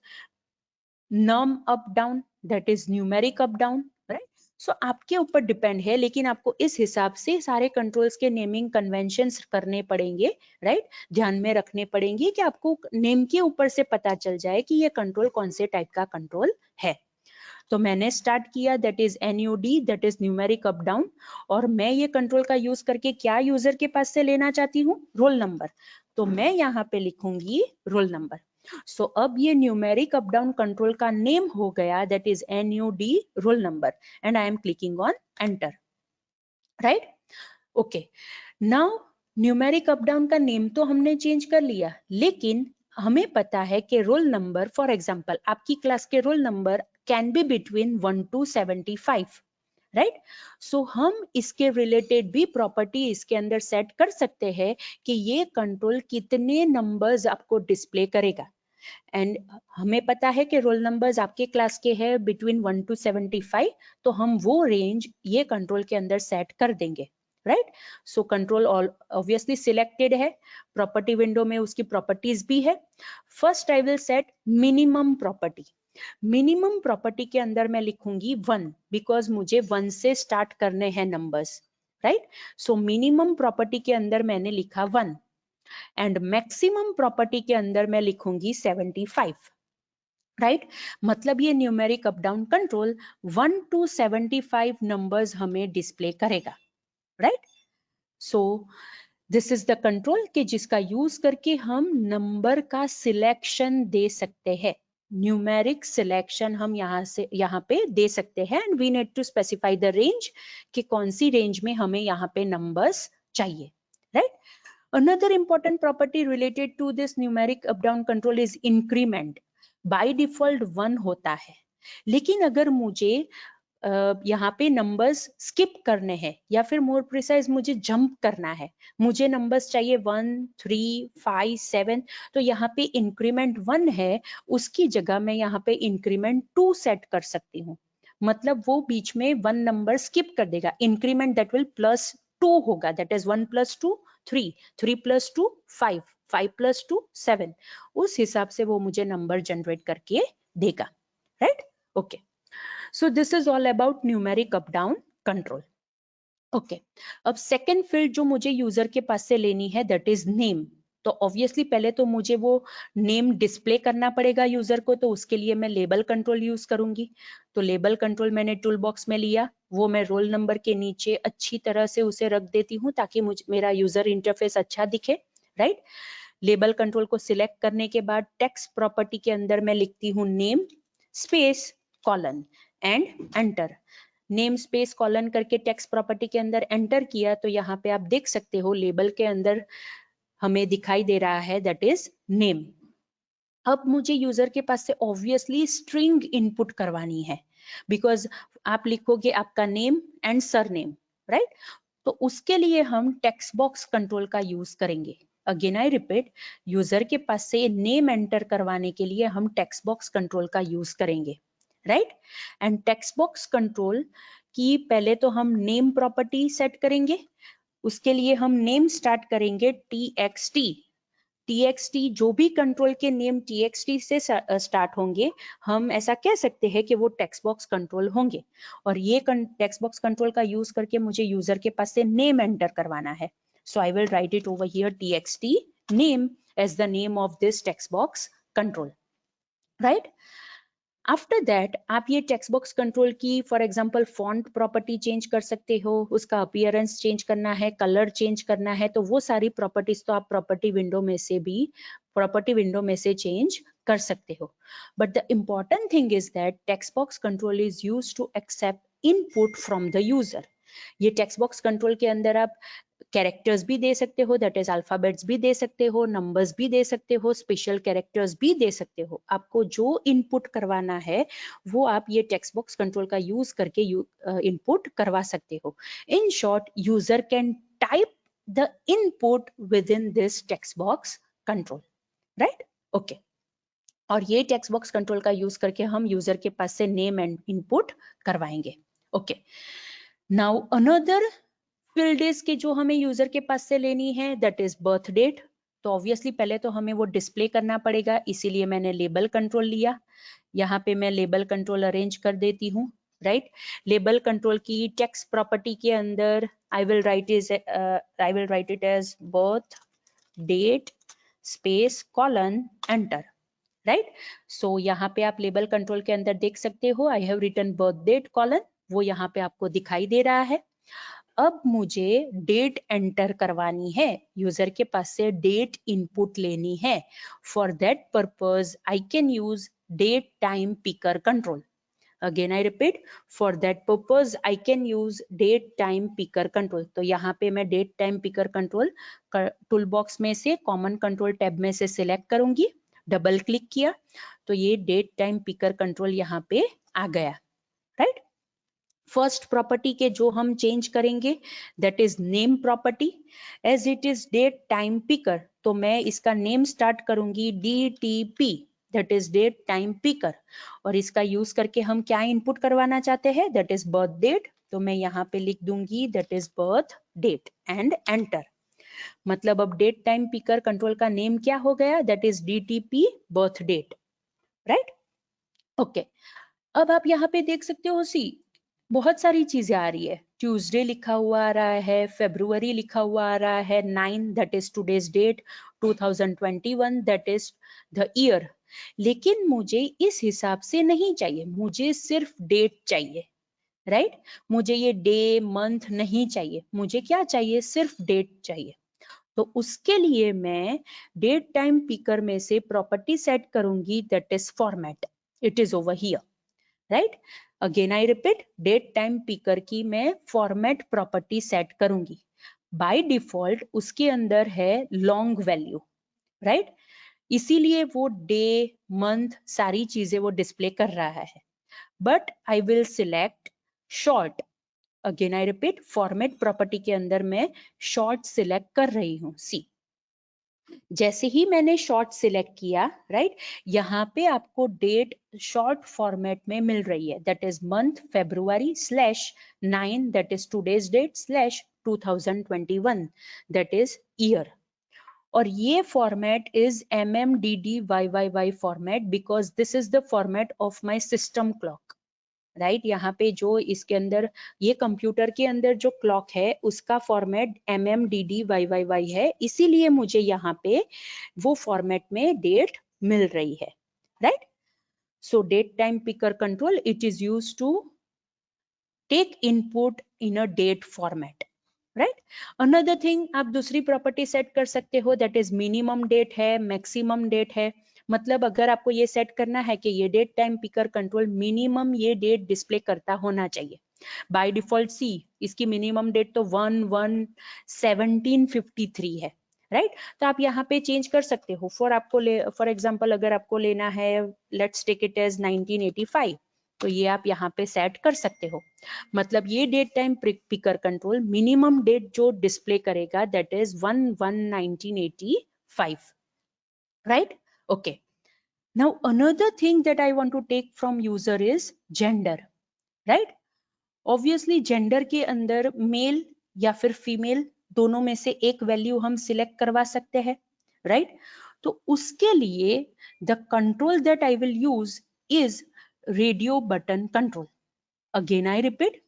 num up down, that is numeric up down, right. So आपके ऊपर डिपेंड है, लेकिन आपको इस हिसाब से सारे कंट्रोल्स के नेमिंग कन्वेंशंस करने पड़ेंगे, राइट। ध्यान में रखने पड़ेंगे कि आपको नेम के ऊपर से पता चल जाए कि ये कंट्रोल कौन से टाइप का कंट्रोल है। तो मैंने स्टार्ट किया, that is NUD, that is numeric up down, और मैं ये कंट्रोल का यूज करके क्या यूजर के पास से लेना चाहती हूँ, रोल नंबर। तो मैं यहाँ पे लिखूंगी रोल नंबर। सो अब ये न्यूमेरिक अप डाउन कंट्रोल का नेम हो गया, that is NUD roll number, and I am clicking on enter, right. Okay, now numeric up down का नेम तो हमने चेंज कर लिया, लेकिन हमें पता है कि रोल नंबर, फॉर एग्जांपल आपकी क्लास के roll number can be between 1 to 75, right. So हम इसके रिलेटेड भी प्रॉपर्टी इसके अंदर सेट कर सकते हैं कि ये कंट्रोल कितने नंबर्स आपको डिस्प्ले करेगा, एंड हमें पता है कि रोल नंबर्स आपके क्लास के हैं बिटवीन 1 to 75, तो हम वो रेंज ये कंट्रोल के अंदर सेट कर देंगे, right. So control obviously selected है, प्रॉपर्टी विंडो में उसकी प्रॉपर्टीज भी है। First I will set minimum property. Minimum property के अंदर मैं लिखूंगी 1, बिकॉज मुझे 1 से स्टार्ट करने हैं numbers, right. So minimum property के अंदर मैंने लिखा 1, एंड मैक्सिमम प्रॉपर्टी के अंदर मैं लिखूंगी 75, राइट। मतलब ये numeric up down control 1 to 75 numbers हमें डिस्प्ले करेगा, right. So this is the control कि जिसका यूज करके हम नंबर का सिलेक्शन दे सकते हैं, न्यूमेरिक सिलेक्शन हम यहाँ पे दे सकते हैं, and we need to specify the range कि कौन सी रेंज में हमें यहाँ पे नंबर्स चाहिए, right. Another important property related to this numeric up down control is increment. By default 1 होता है, लेकिन अगर मुझे यहाँ पे नंबर्स स्किप करने हैं या फिर मोर प्रिसाइज मुझे जंप करना है, मुझे नंबर्स चाहिए 1, 3, 5, 7, तो यहाँ पे इंक्रीमेंट 1 है, उसकी जगह मैं यहाँ पे इंक्रीमेंट 2 सेट कर सकती हूँ। मतलब वो बीच में 1 नंबर स्किप कर देगा, इंक्रीमेंट दैट विल +2 होगा, दैट इज 1 + 2 3, 3 + 2 5, 5 + 2 7, उस हिसाब से वो मुझे नंबर जनरेट करके देगा, right. Okay, so this is all about numeric up down control. Okay, अब सेकेंड फील्ड जो मुझे यूजर के पास से लेनी है, दैट इज नेम। तो ऑब्वियसली पहले तो मुझे वो नेम डिस्प्ले करना पड़ेगा यूजर को, तो उसके लिए मैं लेबल कंट्रोल यूज करूंगी। तो लेबल कंट्रोल मैंने टूल बॉक्स में लिया, वो मैं रोल नंबर के नीचे अच्छी तरह से उसे रख देती हूँ ताकि मेरा यूजर इंटरफेस अच्छा दिखे, राइट। लेबल कंट्रोल को सिलेक्ट करने के बाद टेक्स्ट प्रॉपर्टी के अंदर मैं लिखती हूँ name space colon and enter. Name space colon करके टेक्स्ट प्रॉपर्टी के अंदर एंटर किया, तो यहाँ पे आप देख सकते हो लेबल के अंदर हमें दिखाई दे रहा है, दैट इज नेम। अब मुझे यूजर के पास से ऑब्वियसली स्ट्रिंग इनपुट करवानी है, बिकॉज आप लिखोगे आपका नेम एंड सरनेम, राइट? तो उसके लिए हम टेक्स्ट बॉक्स कंट्रोल का यूज करेंगे। अगेन आई रिपीट, यूजर के पास से नेम एंटर करवाने के लिए हम टेक्स्ट बॉक्स कंट्रोल का यूज करेंगे, right? And text box control की पहले तो हम नेम प्रॉपर्टी सेट करेंगे। उसके लिए हम नेम स्टार्ट करेंगे txt, जो भी कंट्रोल के नेम txt से स्टार्ट होंगे, हम ऐसा कह सकते हैं कि वो टेक्स्ट बॉक्स कंट्रोल होंगे। और ये टेक्स्ट बॉक्स कंट्रोल का यूज करके मुझे यूजर के पास से नेम एंटर करवाना है। So I will write it over here txt name as the name of this text box control, right? After that आप ये टेक्स्ट बॉक्स कंट्रोल की for example font property change कर सकते हो, उसका अपीयरेंस चेंज करना है, कलर चेंज करना है, तो वो सारी प्रॉपर्टीज तो आप प्रॉपर्टी विंडो में से चेंज कर सकते हो। But the important thing is that text box control is used to accept input from the user. ये टेक्स्ट बॉक्स कंट्रोल के अंदर आप कैरेक्टर्स भी दे सकते हो, दैट इज अल्फाबेट्स भी दे सकते हो, नंबर्स भी दे सकते हो, स्पेशल कैरेक्टर्स भी दे सकते हो। आपको जो इनपुट करवाना है वो आप ये टेक्स्ट बॉक्स कंट्रोल का यूज करके इनपुट करवा सकते हो। In short, user can type the input with in this text box control, right? Okay. और ये टेक्स्ट बॉक्स कंट्रोल का यूज करके हम यूजर के पास से नेम एंड इनपुट करवाएंगे। Okay, now another field is के जो हमें यूजर के पास से लेनी है, दैट इज बर्थ डेट। तो ऑब्वियसली पहले तो हमें वो डिस्प्ले करना पड़ेगा, इसीलिए मैंने लेबल कंट्रोल लिया। यहाँ पे मैं लेबल कंट्रोल अरेंज कर देती हूँ, राइट? लेबल कंट्रोल की टेक्स्ट प्रॉपर्टी के अंदर I will write it as birth date space colon enter, right? So यहाँ पे आप लेबल कंट्रोल के अंदर देख सकते हो, I have written birth date colon, वो यहाँ पे आपको दिखाई दे रहा है। अब मुझे डेट एंटर करवानी है, यूजर के पास से डेट इनपुट लेनी है। For that purpose I can use date time picker control. Again I repeat, for that purpose I can use date time picker control. तो यहाँ पे मैं date time picker control tool box में से common control tab में से select करूंगी, double click किया तो ये डेट टाइम पिकर कंट्रोल यहाँ पे आ गया, राइट? फर्स्ट प्रॉपर्टी के जो हम चेंज करेंगे that is name property. As it is date time picker, तो मैं इसका नेम स्टार्ट करूंगी DTP, that is date time picker. और इसका यूज करके हम क्या इनपुट करवाना चाहते हैं, दैट इज बर्थ डेट। तो मैं यहाँ पे लिख दूंगी that is birth date and enter. मतलब अब डेट टाइम पिकर कंट्रोल का नेम क्या हो गया, that is DTP birth date, right? Okay, अब आप यहाँ पे देख सकते हो, सी बहुत सारी चीजें आ रही है। ट्यूसडे लिखा हुआ आ रहा है, फेब्रुवरी लिखा हुआ आ रहा है, 9 that is today's date, 2021 that is the year. लेकिन मुझे इस हिसाब से नहीं चाहिए, मुझे सिर्फ डेट चाहिए, राइट? मुझे ये डे मंथ नहीं चाहिए, मुझे क्या चाहिए, सिर्फ डेट चाहिए। तो उसके लिए मैं डेट टाइम पिकर में से प्रॉपर्टी सेट करूंगी, that is format. It is over here, right? Again I repeat, date time picker की मैं फॉर्मेट प्रॉपर्टी सेट करूंगी। बाय डिफॉल्ट उसके अंदर है लॉन्ग वैल्यू, राइट? इसीलिए वो डे मंथ सारी चीजें वो डिस्प्ले कर रहा है। But I will select short. Again I repeat, format property के अंदर मैं शॉर्ट सिलेक्ट कर रही हूँ। सी, जैसे ही मैंने शॉर्ट सिलेक्ट किया, राइट, यहाँ पे आपको डेट शॉर्ट फॉर्मेट में मिल रही है, that is month February /9 that is today's date /2021 that is year. और ये format is MMDDYYY format because this is the format of my system clock, right? यहाँ पे जो इसके अंदर ये कंप्यूटर के अंदर जो क्लॉक है उसका फॉर्मेट MMDDYYY है, इसीलिए मुझे यहाँ पे वो फॉर्मेट में डेट मिल रही है, right? So date time picker control, it is used to take input in a date format, right? Another thing, आप दूसरी प्रॉपर्टी सेट कर सकते हो, दैट इज मिनिमम डेट है, मैक्सिमम डेट है। मतलब अगर आपको ये सेट करना है कि ये date time picker control minimum ये डेट डिस्प्ले करता होना चाहिए। बाय डिफॉल्ट सी, इसकी मिनिमम डेट तो 1/1/1753 है, राइट तो आप यहाँ पे चेंज कर सकते हो। फॉर एग्जांपल अगर आपको लेना है, लेट्स टेक इट एज 1985, तो ये आप यहाँ पे सेट कर सकते हो। मतलब ये date time picker control minimum date जो डिस्प्ले करेगा that is 1/1/1985, right. Okay, now another thing that I want to take from user is gender, right. Obviously gender के अंदर मेल या फिर फीमेल दोनों में से एक वैल्यू हम सिलेक्ट करवा सकते हैं, राइट। तो उसके लिए the control that I will use is radio button control. Again I repeat,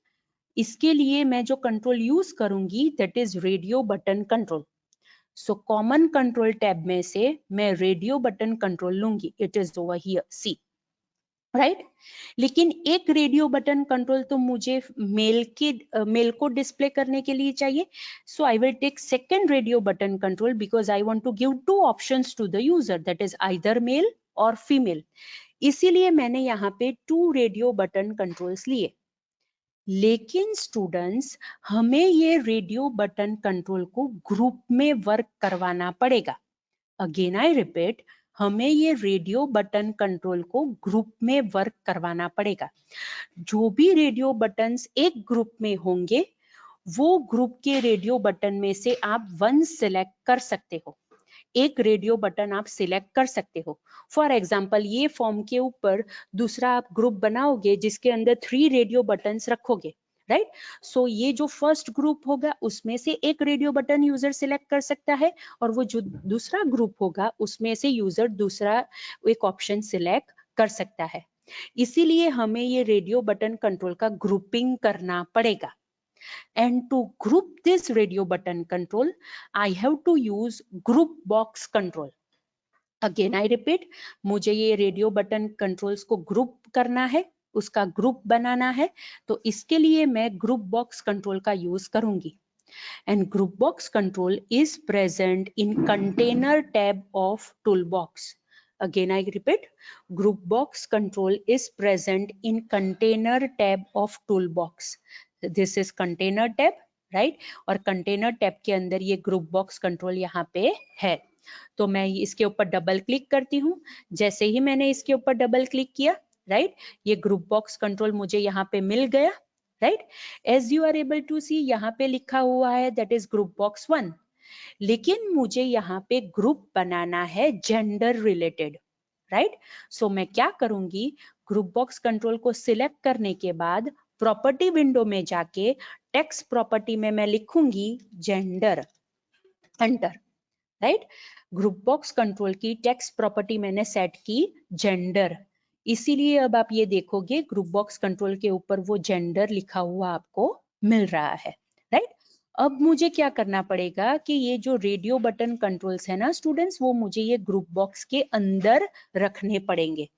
इसके लिए मैं जो कंट्रोल यूज करूंगी that is radio button control. So common control tab में से मैं रेडियो बटन कंट्रोल लूंगी, it is over here, see, right. लेकिन एक रेडियो बटन कंट्रोल तो मुझे मेल को डिस्प्ले करने के लिए चाहिए। So I will take second radio button control because I want to give two options to the user, that is either male और फीमेल। इसीलिए मैंने यहाँ पे 2 रेडियो बटन कंट्रोल्स लिए। लेकिन स्टूडेंट्स, हमें ये रेडियो बटन कंट्रोल को ग्रुप में वर्क करवाना पड़ेगा। अगेन आई रिपीट, हमें ये रेडियो बटन कंट्रोल को ग्रुप में वर्क करवाना पड़ेगा। जो भी रेडियो बटन्स एक ग्रुप में होंगे वो ग्रुप के रेडियो बटन में से आप 1 सिलेक्ट कर सकते हो, एक रेडियो बटन आप सिलेक्ट कर सकते हो। फॉर एग्जाम्पल ये फॉर्म के ऊपर दूसरा आप ग्रुप बनाओगे जिसके अंदर 3 रेडियो बटन्स रखोगे, राइट। सो ये जो फर्स्ट ग्रुप होगा उसमें से एक रेडियो बटन यूजर सिलेक्ट कर सकता है और वो जो दूसरा ग्रुप होगा उसमें से यूजर दूसरा एक ऑप्शन सिलेक्ट कर सकता है। इसीलिए हमें ये रेडियो बटन कंट्रोल का ग्रुपिंग करना पड़ेगा। And to group this radio button control, I have to use group box control. Again I repeat, मुझे ये रेडियो बटन कंट्रोल्स को ग्रुप करना है, उसका ग्रुप बनाना है, तो इसके लिए मैं ग्रुप बॉक्स कंट्रोल का यूज करूंगी। And group box control is present in container tab of toolbox. Again I repeat, group box control is present in container tab of toolbox. This is container tab, right? और container tab के अंदर ये group box control यहाँ पे है। तो मैं इसके ऊपर डबल क्लिक करती हूँ। जैसे ही मैंने इसके ऊपर डबल क्लिक किया, राइट, ये ग्रुप बॉक्स कंट्रोल मुझे यहाँ पे मिल गया, right. As you are able to see यहाँ पे लिखा हुआ है दैट इज ग्रुप बॉक्स 1, लेकिन मुझे यहाँ पे ग्रुप बनाना है जेंडर रिलेटेड, राइट। सो मैं क्या करूंगी, ग्रुप बॉक्स कंट्रोल को सिलेक्ट करने के बाद प्रॉपर्टी विंडो में जाके टेक्स्ट प्रॉपर्टी में मैं लिखूंगी gender, enter, right. Group box control की टेक्स्ट प्रॉपर्टी मैंने सेट की जेंडर, इसीलिए अब आप ये देखोगे ग्रुप बॉक्स कंट्रोल के ऊपर वो जेंडर लिखा हुआ आपको मिल रहा है, राइट। अब मुझे क्या करना पड़ेगा कि ये जो रेडियो बटन कंट्रोल्स है ना स्टूडेंट्स, वो मुझे ये ग्रुप बॉक्स के अंदर रखने पड़ेंगे।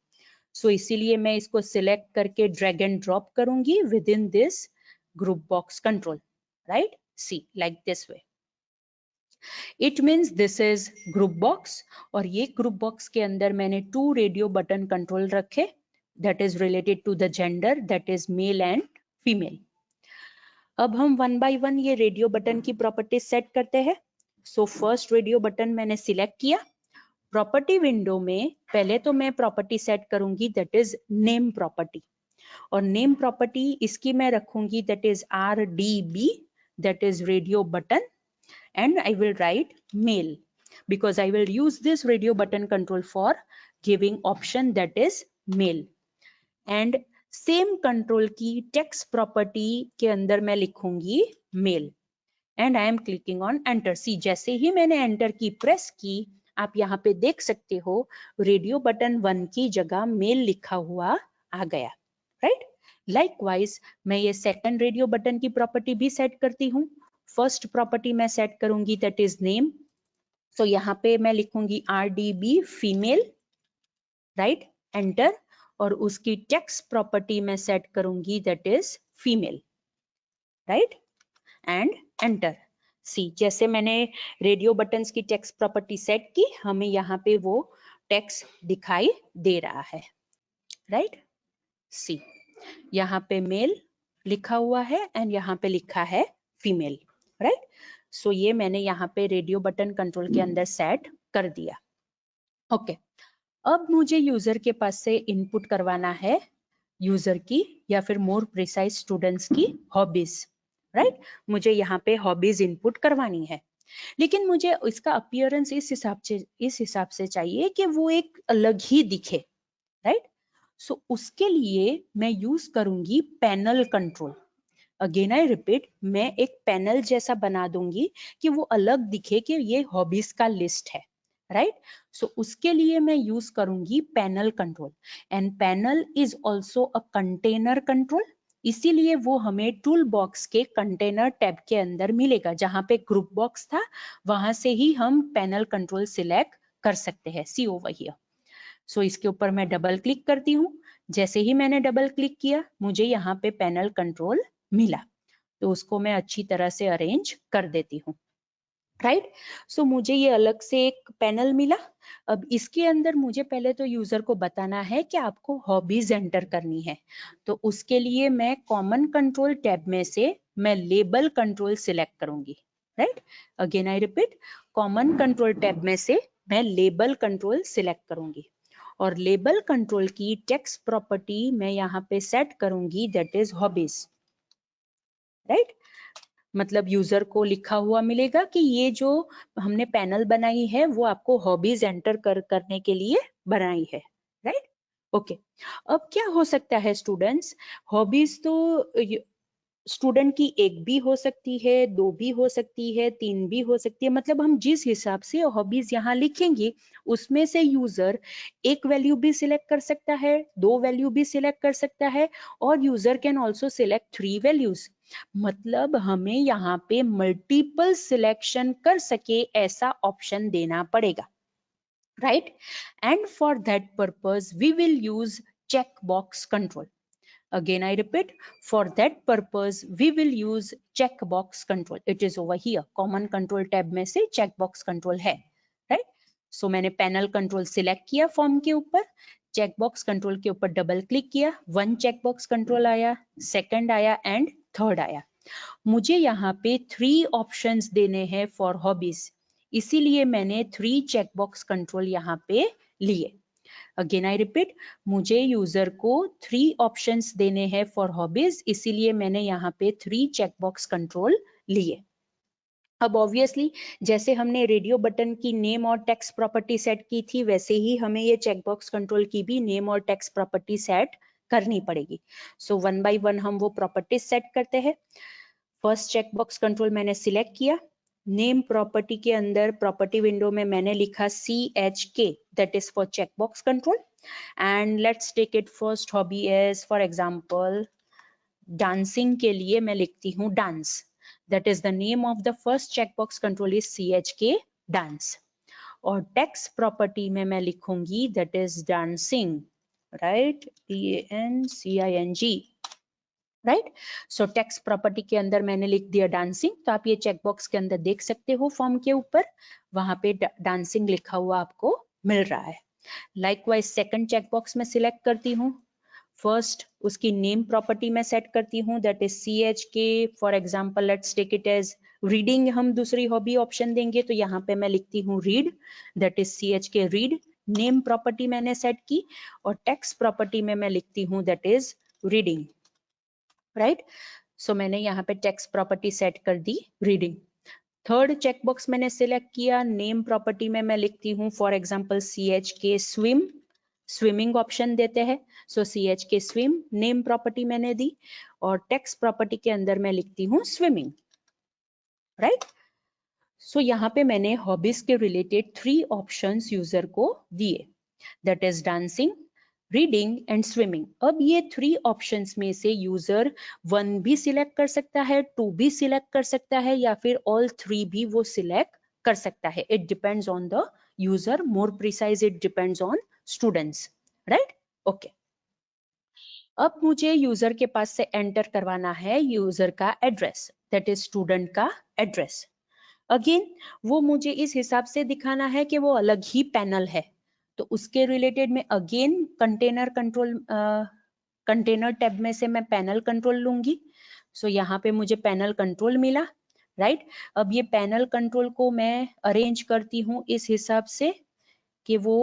सो इसीलिए मैं इसको सिलेक्ट करके ड्रैग एंड ड्रॉप करूंगी within this group box control, right, see like this way. It means this is group box और ये ग्रुप बॉक्स के अंदर मैंने 2 रेडियो बटन कंट्रोल रखे that is related to the gender, that is male and female. अब हम 1 by 1 ये radio button की प्रॉपर्टी सेट करते हैं। सो फर्स्ट रेडियो बटन मैंने सिलेक्ट किया। प्रॉपर्टी विंडो में पहले तो मैं प्रॉपर्टी सेट करूंगी दैट इज नेम प्रॉपर्टी, और नेम प्रॉपर्टी इसकी मैं रखूंगी that is RDB, that is radio button, and I will write male because I will use this radio button control for giving option that is male. And same control की text property के अंदर मैं लिखूंगी male and I am clicking on enter. See, जैसे ही मैंने enter की press की, आप यहाँ पे देख सकते हो रेडियो बटन 1 की जगह मेल लिखा हुआ आ गया, राइट। लाइकवाइज मैं ये सेकंड रेडियो बटन की प्रॉपर्टी भी सेट करती हूँ। फर्स्ट प्रॉपर्टी मैं सेट करूंगी दैट इज नेम, सो यहाँ पे मैं लिखूंगी RDB फीमेल, राइट, एंटर, और उसकी टेक्स्ट प्रॉपर्टी मैं सेट करूंगी that is female, right, and enter. See, जैसे मैंने रेडियो बटन्स की टेक्स्ट प्रॉपर्टी सेट की, हमें यहाँ पे वो टेक्स्ट दिखाई दे रहा है, राइट। सी, यहाँ पे मेल लिखा हुआ है एंड यहाँ पे लिखा है फीमेल, राइट। सो ये मैंने यहाँ पे रेडियो बटन कंट्रोल के अंदर सेट कर दिया। ओके, अब मुझे यूजर के पास से इनपुट करवाना है यूजर की या फिर मोर प्रिसाइज स्टूडेंट्स की हॉबीज, राइट। मुझे यहाँ पे हॉबीज इनपुट करवानी है, लेकिन मुझे इसका अपीयरेंस इस हिसाब से चाहिए कि वो एक अलग ही दिखे, राइट। सो उसके लिए मैं यूज करूंगी panel control. Again I repeat, मैं एक पैनल जैसा बना दूंगी कि वो अलग दिखे कि ये हॉबीज का लिस्ट है, राइट। सो उसके लिए मैं यूज करूंगी panel control, and panel is also a container control. इसीलिए वो हमें टूल बॉक्स के कंटेनर टैब के अंदर मिलेगा, जहां पे ग्रुप बॉक्स था वहां से ही हम पैनल कंट्रोल सिलेक्ट कर सकते हैं। सी ओवर हियर। सो इसके ऊपर मैं डबल क्लिक करती हूँ। जैसे ही मैंने डबल क्लिक किया, मुझे यहाँ पे पैनल कंट्रोल मिला, तो उसको मैं अच्छी तरह से अरेंज कर देती हूँ, राइट। सो मुझे ये अलग से एक पैनल मिला। अब इसके अंदर मुझे पहले तो यूजर को बताना है कि आपको हॉबीज एंटर करनी है, तो उसके लिए मैं कॉमन कंट्रोल टैब में से मैं लेबल कंट्रोल सिलेक्ट करूंगी, right. Again I repeat, common control tab में से मैं लेबल कंट्रोल सिलेक्ट करूंगी, और लेबल कंट्रोल की टेक्स्ट प्रॉपर्टी मैं यहाँ पे सेट करूंगी, दैट इज हॉबीज, राइट। मतलब यूजर को लिखा हुआ मिलेगा कि ये जो हमने पैनल बनाई है वो आपको हॉबीज एंटर करने के लिए बनाई है, राइट। ओके, अब क्या हो सकता है स्टूडेंट्स, हॉबीज तो स्टूडेंट की एक भी हो सकती है, दो भी हो सकती है, तीन भी हो सकती है। मतलब हम जिस हिसाब से हॉबीज यहाँ लिखेंगे उसमें से यूजर एक वैल्यू भी सिलेक्ट कर सकता है, दो वैल्यू भी सिलेक्ट कर सकता है, और user can also select 3 values. मतलब हमें यहाँ पे मल्टीपल सिलेक्शन कर सके ऐसा ऑप्शन देना पड़ेगा, right. And for that purpose we will use check box control. Again, I repeat, for that purpose, we will use checkbox control. It is over here. Common control tab में से checkbox control है, right? So मैंने panel control select किया form के ऊपर, checkbox control के ऊपर double click किया, 1 checkbox control आया, 2nd आया एंड 3rd आया। मुझे यहाँ पे 3 ऑप्शंस देने हैं फॉर हॉबीज, इसीलिए मैंने 3 checkbox control यहाँ पे लिए। अगेन आई रिपीट, मुझे यूजर को 3 ऑप्शंस देने हैं फॉर हॉबीज, इसीलिए मैंने यहाँ पे 3 चेकबॉक्स कंट्रोल लिए। अब ऑब्वियसली जैसे हमने रेडियो बटन की नेम और टेक्स्ट प्रॉपर्टी सेट की थी, वैसे ही हमें ये चेकबॉक्स कंट्रोल की भी नेम और टेक्स्ट प्रॉपर्टी सेट करनी पड़ेगी। सो 1 बाय 1 हम वो प्रॉपर्टी सेट करते हैं। फर्स्ट चेकबॉक्स कंट्रोल मैंने सिलेक्ट किया, नेम प्रॉपर्टी के अंदर प्रॉपर्टी विंडो में मैंने लिखा CHK, that is for checkbox control, and let's take it first hobby as for example dancing के लिए मैं लिखती हूँ dance, that is the name of the first checkbox control is CHK dance. और text property में मैं लिखूंगी that is dancing, right, DANCING, right. So text property के अंदर मैंने लिख दिया डांसिंग, तो आप ये चेकबॉक्स के अंदर देख सकते हो फॉर्म के ऊपर, वहां पे डांसिंग लिखा हुआ आपको मिल रहा है। लाइकवाइज सेकंड चेकबॉक्स में सिलेक्ट करती हूँ, फर्स्ट उसकी नेम प्रॉपर्टी में सेट करती हूँ, that is CHK, for example let's take it as reading, हम दूसरी हॉबी ऑप्शन देंगे तो यहाँ पे मैं लिखती हूँ read, that is CHK read. Name property मैंने सेट की, और टेक्स्ट प्रॉपर्टी में मैं लिखती हूँ that is reading, right. So मैंने यहाँ पे टेक्स्ट प्रॉपर्टी सेट कर दी रीडिंग। थर्ड चेकबॉक्स मैंने सिलेक्ट किया, नेम प्रॉपर्टी में मैं लिखती हूँ for example CHK swim, swimming option देते हैं, सो CHK स्विम नेम प्रॉपर्टी मैंने दी, और टेक्स्ट प्रॉपर्टी के अंदर मैं लिखती हूँ स्विमिंग, राइट। सो यहाँ पे मैंने हॉबीज के रिलेटेड 3 ऑप्शंस यूजर को दिए, that is dancing, reading and swimming. अब ये 3 ऑप्शंस में से यूजर 1 भी सिलेक्ट कर सकता है, 2 भी सिलेक्ट कर सकता है, या फिर ऑल 3 भी वो सिलेक्ट कर सकता है। It depends on the user, more precise it depends on students, right. Okay, अब मुझे यूजर के पास से एंटर करवाना है यूजर का एड्रेस, दैट इज स्टूडेंट का एड्रेस। अगेन वो मुझे इस हिसाब से दिखाना है कि वो अलग ही पैनल है, तो उसके रिलेटेड में again container control, container tab में से मैं पैनल कंट्रोल लूंगी। सो यहाँ पे मुझे पैनल कंट्रोल मिला, राइट। अब ये पैनल कंट्रोल को मैं अरेंज करती हूँ इस हिसाब से कि वो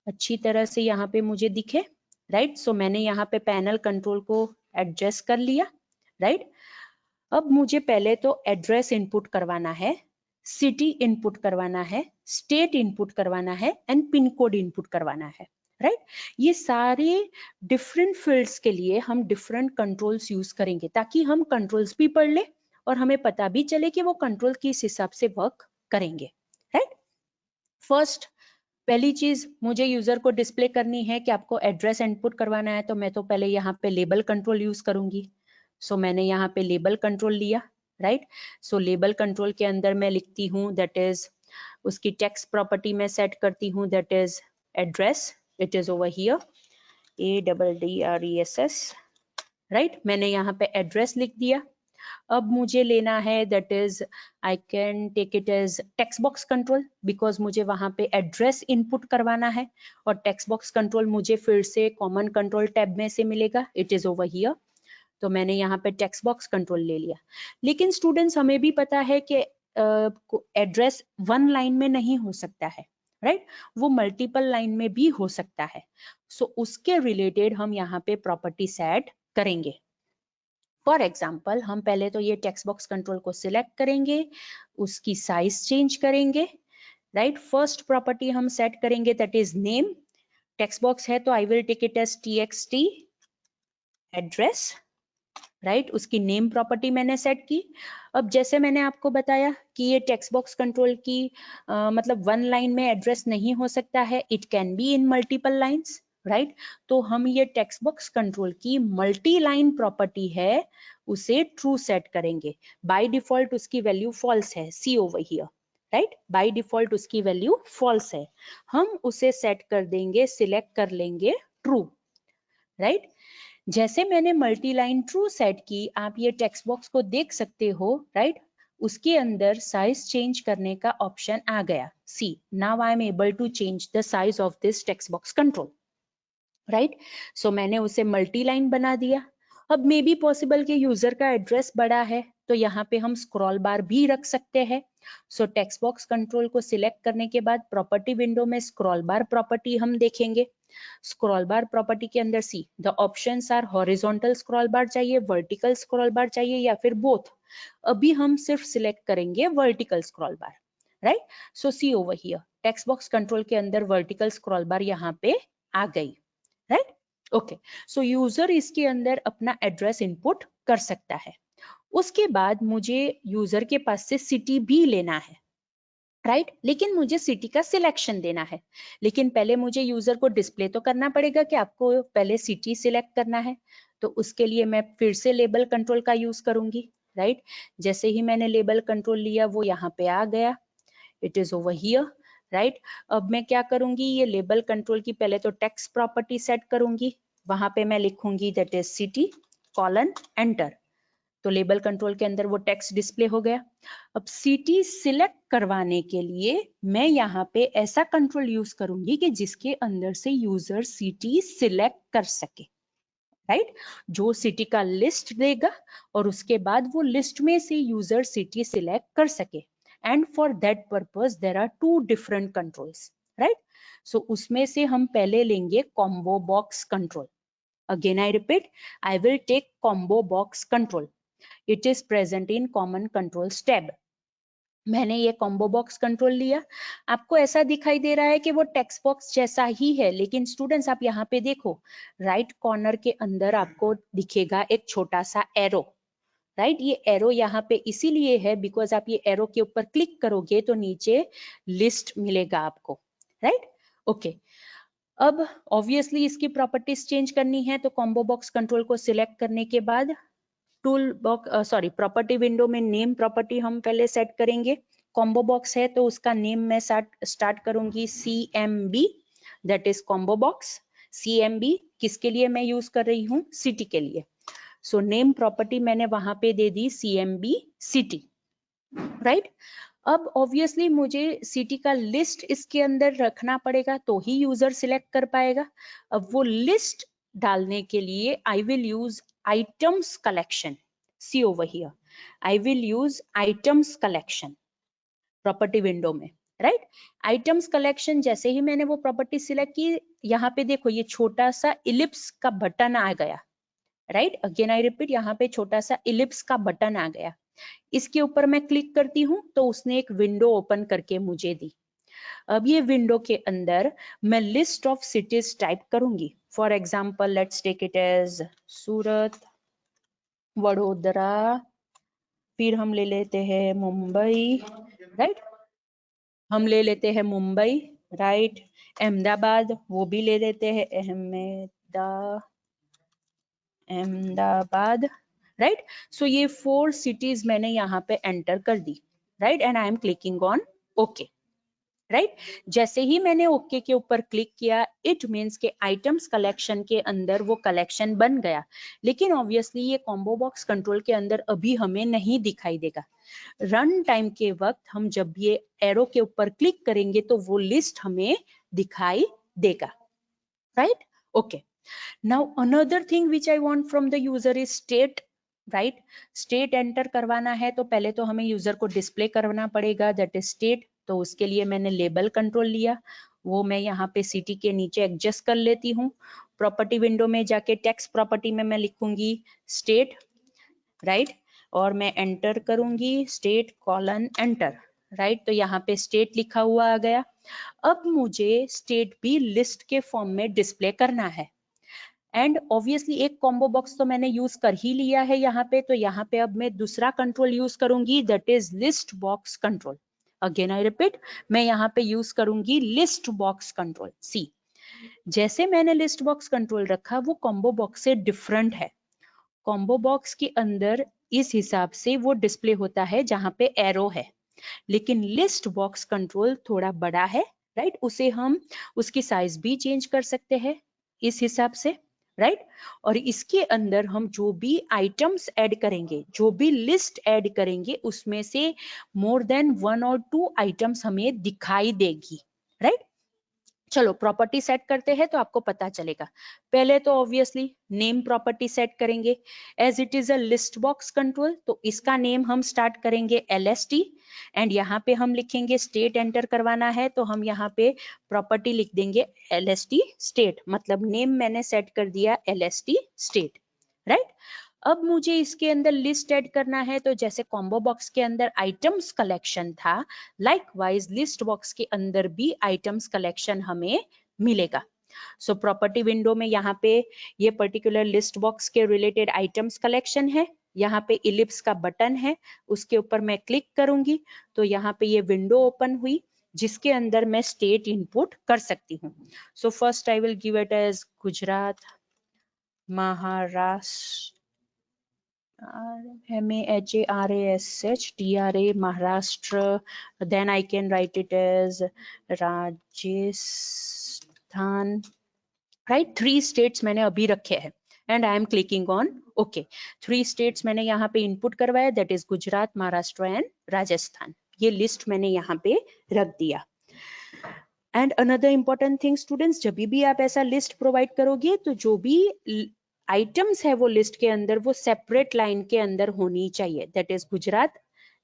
अच्छी तरह से यहाँ पे मुझे दिखे, राइट। सो मैंने यहाँ पे पैनल कंट्रोल को एडजस्ट कर लिया, राइट। अब मुझे पहले तो एड्रेस इनपुट करवाना है, सिटी इनपुट करवाना है, स्टेट इनपुट करवाना है एंड पिन कोड इनपुट करवाना है, राइट। ये सारे डिफरेंट फील्ड्स के लिए हम डिफरेंट कंट्रोल्स यूज करेंगे ताकि हम कंट्रोल्स भी पढ़ ले और हमें पता भी चले कि वो कंट्रोल किस हिसाब से वर्क करेंगे, राइट। फर्स्ट पहली चीज मुझे यूजर को डिस्प्ले करनी है कि आपको एड्रेस इनपुट करवाना है, तो मैं तो पहले यहाँ पे लेबल कंट्रोल यूज करूंगी। सो मैंने यहाँ पे लेबल कंट्रोल लिया, राइट। सो लेबल कंट्रोल के अंदर मैं लिखती हूँ दैट इज, उसकी टेक्स्ट प्रॉपर्टी में सेट करती हूँ that is address, it is over here ADDRESS, right. मैंने यहाँ पे एड्रेस लिख दिया। अब मुझे लेना है that is, I can take it as text box control because मुझे वहां पे एड्रेस इनपुट करवाना है और टेक्स्ट बॉक्स कंट्रोल मुझे फिर से कॉमन कंट्रोल टैब में से मिलेगा, इट इज ओवर हियर। तो मैंने यहाँ पे टेक्स्ट बॉक्स कंट्रोल ले लिया। लेकिन स्टूडेंट्स हमें भी पता है कि एड्रेस वन लाइन में नहीं हो सकता है, राइट। वो मल्टीपल लाइन में भी हो सकता है। सो उसके रिलेटेड हम यहाँ पे प्रॉपर्टी सेट करेंगे। फॉर एग्जाम्पल हम पहले तो ये टेक्स्ट बॉक्स कंट्रोल को सिलेक्ट करेंगे, उसकी साइज चेंज करेंगे, राइट। फर्स्ट प्रॉपर्टी हम सेट करेंगे that is name. Text box है तो I will take it as TXT address, right. उसकी नेम प्रॉपर्टी मैंने सेट की। अब जैसे मैंने आपको बताया कि ये टेक्स्ट बॉक्स कंट्रोल की मतलब वन लाइन में एड्रेस नहीं हो सकता है, it can be in multiple lines, right. तो हम ये टेक्स्ट बॉक्स कंट्रोल की मल्टी लाइन प्रॉपर्टी है उसे ट्रू सेट करेंगे। बाय डिफॉल्ट उसकी वैल्यू फॉल्स है, see over here, right. By default उसकी वैल्यू फॉल्स है, हम उसे सेट कर देंगे, सिलेक्ट कर लेंगे ट्रू, राइट। जैसे मैंने मल्टी लाइन ट्रू सेट की, आप ये टेक्स्ट बॉक्स को देख सकते हो, राइट। उसके अंदर साइज चेंज करने का ऑप्शन आ गया, see now I am able to change the size of this text box control, right. So मैंने उसे मल्टी लाइन बना दिया। अब मे बी पॉसिबल कि यूजर का एड्रेस बड़ा है तो यहाँ पे हम स्क्रॉल बार भी रख सकते हैं। सो टेक्स्ट बॉक्स कंट्रोल को सिलेक्ट करने के बाद प्रॉपर्टी विंडो में स्क्रॉल बार प्रॉपर्टी हम देखेंगे। स्क्रॉल बार प्रॉपर्टी के अंदर see the options are horizontal scroll bar चाहिए, वर्टिकल स्क्रॉल बार चाहिए या फिर बोथ। अभी हम सिर्फ सिलेक्ट करेंगे vertical scroll bar, right. So see over here text box control के अंदर वर्टिकल स्क्रॉल बार यहाँ पे आ गई, राइट। ओके, सो यूजर इसके अंदर अपना एड्रेस इनपुट कर सकता है। उसके बाद मुझे यूजर के पास से सिटी भी लेना है, राइट। लेकिन मुझे सिटी का सिलेक्शन देना है, लेकिन पहले मुझे यूजर को डिस्प्ले तो करना पड़ेगा कि आपको पहले सिटी सिलेक्ट करना है। तो उसके लिए मैं फिर से लेबल कंट्रोल का यूज करूंगी, राइट। जैसे ही मैंने लेबल कंट्रोल लिया वो यहाँ पे आ गया, it is over here, right. अब मैं क्या करूंगी, ये लेबल कंट्रोल की पहले तो टेक्स्ट प्रॉपर्टी सेट करूंगी, वहां पे मैं लिखूंगी that is city colon enter. तो लेबल कंट्रोल के अंदर वो टेक्स्ट डिस्प्ले हो गया। अब सिटी सिलेक्ट करवाने के लिए मैं यहाँ पे ऐसा कंट्रोल यूज करूंगी कि जिसके अंदर से यूजर सिटी सिलेक्ट कर सके, राइट। जो सिटी का लिस्ट देगा और उसके बाद वो लिस्ट में से यूजर सिटी सिलेक्ट कर सके। And for that purpose there are two different controls, right. So उसमें से हम पहले लेंगे combo box control. Again I repeat, I will take combo box control, it is present in common controls tab. मैंने ये combo box control लिया। आपको ऐसा दिखाई दे रहा है कि वो टेक्स्ट बॉक्स जैसा ही है, लेकिन स्टूडेंट्स आप यहाँ पे देखो, राइट कॉर्नर के अंदर आपको दिखेगा एक छोटा सा एरो, राइट। ये एरो यहाँ पे इसीलिए है बिकॉज आप ये एरो के ऊपर क्लिक करोगे तो नीचे लिस्ट मिलेगा आपको, राइट। ओके, अब ऑब्वियसली इसकी प्रॉपर्टीज चेंज करनी है, तो कॉम्बो बॉक्स कंट्रोल को सिलेक्ट करने के बाद टूल बॉक्स प्रॉपर्टी विंडो में नेम प्रॉपर्टी हम पहले सेट करेंगे। कॉम्बो बॉक्स है तो उसका नेम मैं स्टार्ट करूंगी CMB, that is combo box. CMB किसके लिए मैं यूज कर रही हूँ, सिटी के लिए। सो नेम प्रॉपर्टी मैंने वहां पे दे दी CMB सिटी, राइट। अब ऑब्वियसली मुझे सिटी का लिस्ट इसके अंदर रखना पड़ेगा तो ही यूजर सिलेक्ट कर पाएगा। अब वो लिस्ट डालने के लिए I will use items collection, see over here. I will use items collection property window में, राइट। आइटम्स कलेक्शन, जैसे ही मैंने वो प्रॉपर्टी सिलेक्ट की, यहाँ पे देखो ये छोटा सा इलिप्स का बटन आ गया, राइट। अगेन आई रिपीट, यहाँ पे छोटा सा इलिप्स का बटन आ गया। इसके ऊपर मैं क्लिक करती हूँ तो उसने एक विंडो ओपन करके मुझे दी। अब ये विंडो के अंदर मैं लिस्ट ऑफ सिटीज टाइप करूंगी। For example let's take it as Surat, Vadodara, फिर हम ले लेते हैं मुंबई, राइट। हम ले लेते हैं मुंबई, राइट। अहमदाबाद, वो भी ले लेते हैं, अहमदाबाद, राइट। सो ये 4 सिटीज मैंने यहाँ पे एंटर कर दी, right, and I am clicking on okay, right. जैसे ही मैंने ओके के ऊपर क्लिक किया, इट मीन्स के आइटम्स कलेक्शन के अंदर वो कलेक्शन बन गया। लेकिन ऑब्वियसली ये कॉम्बो बॉक्स कंट्रोल के अंदर अभी हमें नहीं दिखाई देगा। रन टाइम के वक्त हम जब ये एरो के ऊपर क्लिक करेंगे तो वो लिस्ट हमें दिखाई देगा, right. Okay, now another thing which I want from the user is state, right. State enter करवाना है तो पहले तो हमें यूजर को डिस्प्ले करना पड़ेगा, दैट इज स्टेट। तो उसके लिए मैंने लेबल कंट्रोल लिया, वो मैं यहाँ पे सिटी के नीचे एडजस्ट कर लेती हूँ। प्रॉपर्टी विंडो में जाके टेक्स्ट प्रॉपर्टी में मैं लिखूंगी स्टेट, राइट, और मैं एंटर करूंगी स्टेट कॉलन एंटर, राइट। तो यहाँ पे स्टेट लिखा हुआ आ गया। अब मुझे स्टेट भी लिस्ट के फॉर्म में डिस्प्ले करना है, एंड ऑब्वियसली एक कॉम्बो बॉक्स तो मैंने यूज कर ही लिया है यहाँ पे। तो यहाँ पे अब मैं दूसरा कंट्रोल यूज करूंगी, that is list box control. Again I repeat, मैं यहाँ पे यूज करूंगी लिस्ट बॉक्स कंट्रोल। सी, जैसे मैंने लिस्ट बॉक्स कंट्रोल रखा वो कॉम्बो बॉक्स से डिफरेंट है। कॉम्बो बॉक्स के अंदर इस हिसाब से वो डिस्प्ले होता है जहां पे एरो है, लेकिन लिस्ट बॉक्स कंट्रोल थोड़ा बड़ा है, राइट। उसे हम उसकी साइज भी चेंज कर सकते हैं इस हिसाब से, राइट। और इसके अंदर हम जो भी आइटम्स ऐड करेंगे, जो भी लिस्ट ऐड करेंगे, उसमें से मोर देन 1 और 2 आइटम्स हमें दिखाई देगी, राइट। चलो प्रॉपर्टी सेट करते हैं तो आपको पता चलेगा। पहले तो ऑब्वियसली नेम प्रॉपर्टी सेट करेंगे। As it is a list box control तो इसका नेम हम स्टार्ट करेंगे LST, एंड यहाँ पे हम लिखेंगे स्टेट एंटर करवाना है तो हम यहाँ पे प्रॉपर्टी लिख देंगे LST स्टेट, मतलब नेम मैंने सेट कर दिया LST स्टेट, राइट। अब मुझे इसके अंदर लिस्ट ऐड करना है, तो जैसे कॉम्बो बॉक्स के अंदर आइटम्स कलेक्शन था, लाइकवाइज लिस्ट बॉक्स के अंदर भी आइटम्स कलेक्शन हमें मिलेगा। सो प्रॉपर्टी विंडो में यहाँ पे ये पर्टिकुलर लिस्ट बॉक्स के रिलेटेड आइटम्स कलेक्शन है। यहाँ पे इलिप्स का बटन है, उसके ऊपर मैं क्लिक करूंगी तो यहाँ पे ये विंडो ओपन हुई जिसके अंदर मैं स्टेट इनपुट कर सकती हूँ। So first I will give it as Gujarat, Maharashtra, MAHARASHTRA, Maharashtra. Then I can write it as Rajasthan, right? 3 states मैंने अभी रखे हैं and I am clicking on OK. 3 states मैंने यहाँ पे input करवाया, that is Gujarat, Maharashtra and Rajasthan. ये list मैंने यहाँ पे रख दिया। And another important thing students, जब भी आप ऐसा list provide करोगे तो जो भी आइटम्स है वो लिस्ट के अंदर वो सेपरेट लाइन के अंदर होनी चाहिए, that is Gujarat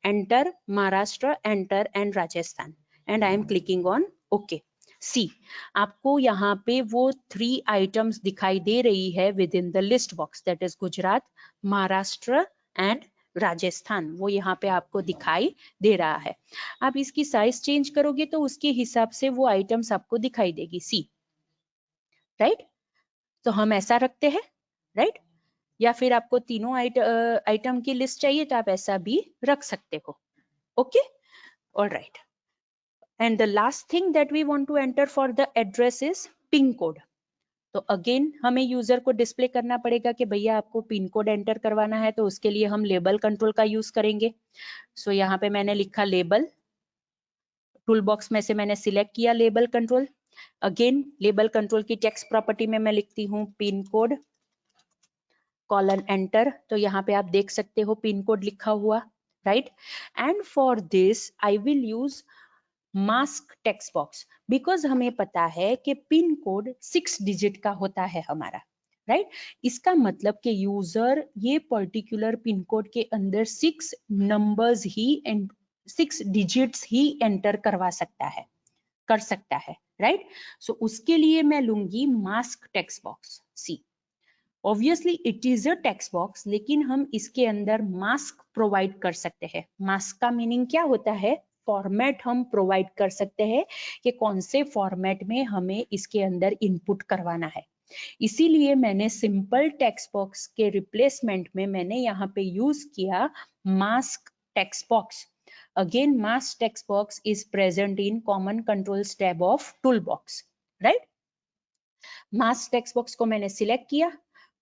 enter, Maharashtra enter and Rajasthan, and I am clicking on okay. See, आपको यहाँ पे वो 3 आइटम्स दिखाई दे रही है with in the list box, that is Gujarat, Maharashtra and Rajasthan, वो यहाँ पे आपको दिखाई दे रहा है। आप इसकी साइज चेंज करोगे तो उसके हिसाब से वो आइटम्स आपको दिखाई देगी। सी, राइट। तो हम ऐसा रखते हैं, राइट, या फिर आपको तीनों आइटम की लिस्ट चाहिए तो आप ऐसा भी रख सकते हो। Okay, alright. And the last thing that we want to enter for the address is pin code. तो अगेन हमें यूजर को डिस्प्ले करना पड़ेगा कि भैया आपको पिन कोड एंटर करवाना है, तो उसके लिए हम लेबल कंट्रोल का यूज करेंगे। सो यहाँ पे मैंने लिखा लेबल, टूल बॉक्स में से मैंने सिलेक्ट किया label control. Again label control की टेक्स्ट प्रॉपर्टी में मैं लिखती हूँ पिन कोड कॉलन एंटर, तो यहाँ पे आप देख सकते हो पिन कोड लिखा हुआ, right. And for this I will use mask text box, because हमें पता है कि पिन कोड 6 डिजिट का होता है हमारा, राइट। इसका मतलब कि यूजर ये पर्टिकुलर पिन कोड के अंदर 6 numbers he and 6 digits he enter करवा सकता है, कर सकता है, राइट। सो उसके लिए मैं लूंगी mask text box see. Obviously it is a text box, लेकिन हम इसके अंदर मास्क प्रोवाइड कर सकते हैं। मास्क का मीनिंग क्या होता है? फॉर्मेट हम प्रोवाइड कर सकते हैं कि कौन से फॉर्मेट में हमें इसके अंदर इनपुट करवाना है। इसीलिए मैंने सिंपल टेक्स्ट बॉक्स के रिप्लेसमेंट में मैंने यहाँ पे यूज किया mask text box. Again mask text box is present in common controls tab of tool box, right. Mask text box को मैंने सिलेक्ट किया।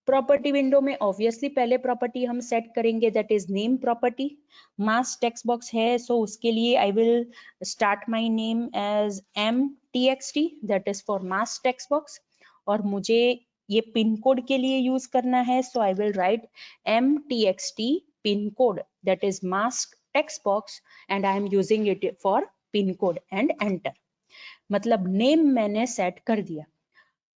प्रॉपर्टी विंडो में ऑब्वियसली पहले प्रॉपर्टी हम सेट करेंगे, that is name property. Mask text box है so उसके लिए I will start my name as mtxt, that is for mask text box. और मुझे ये पिन कोड के लिए यूज करना है, so I will write mtxt pin code, that is mask text box and I am using it for pin code and enter. मतलब name मैंने set कर दिया।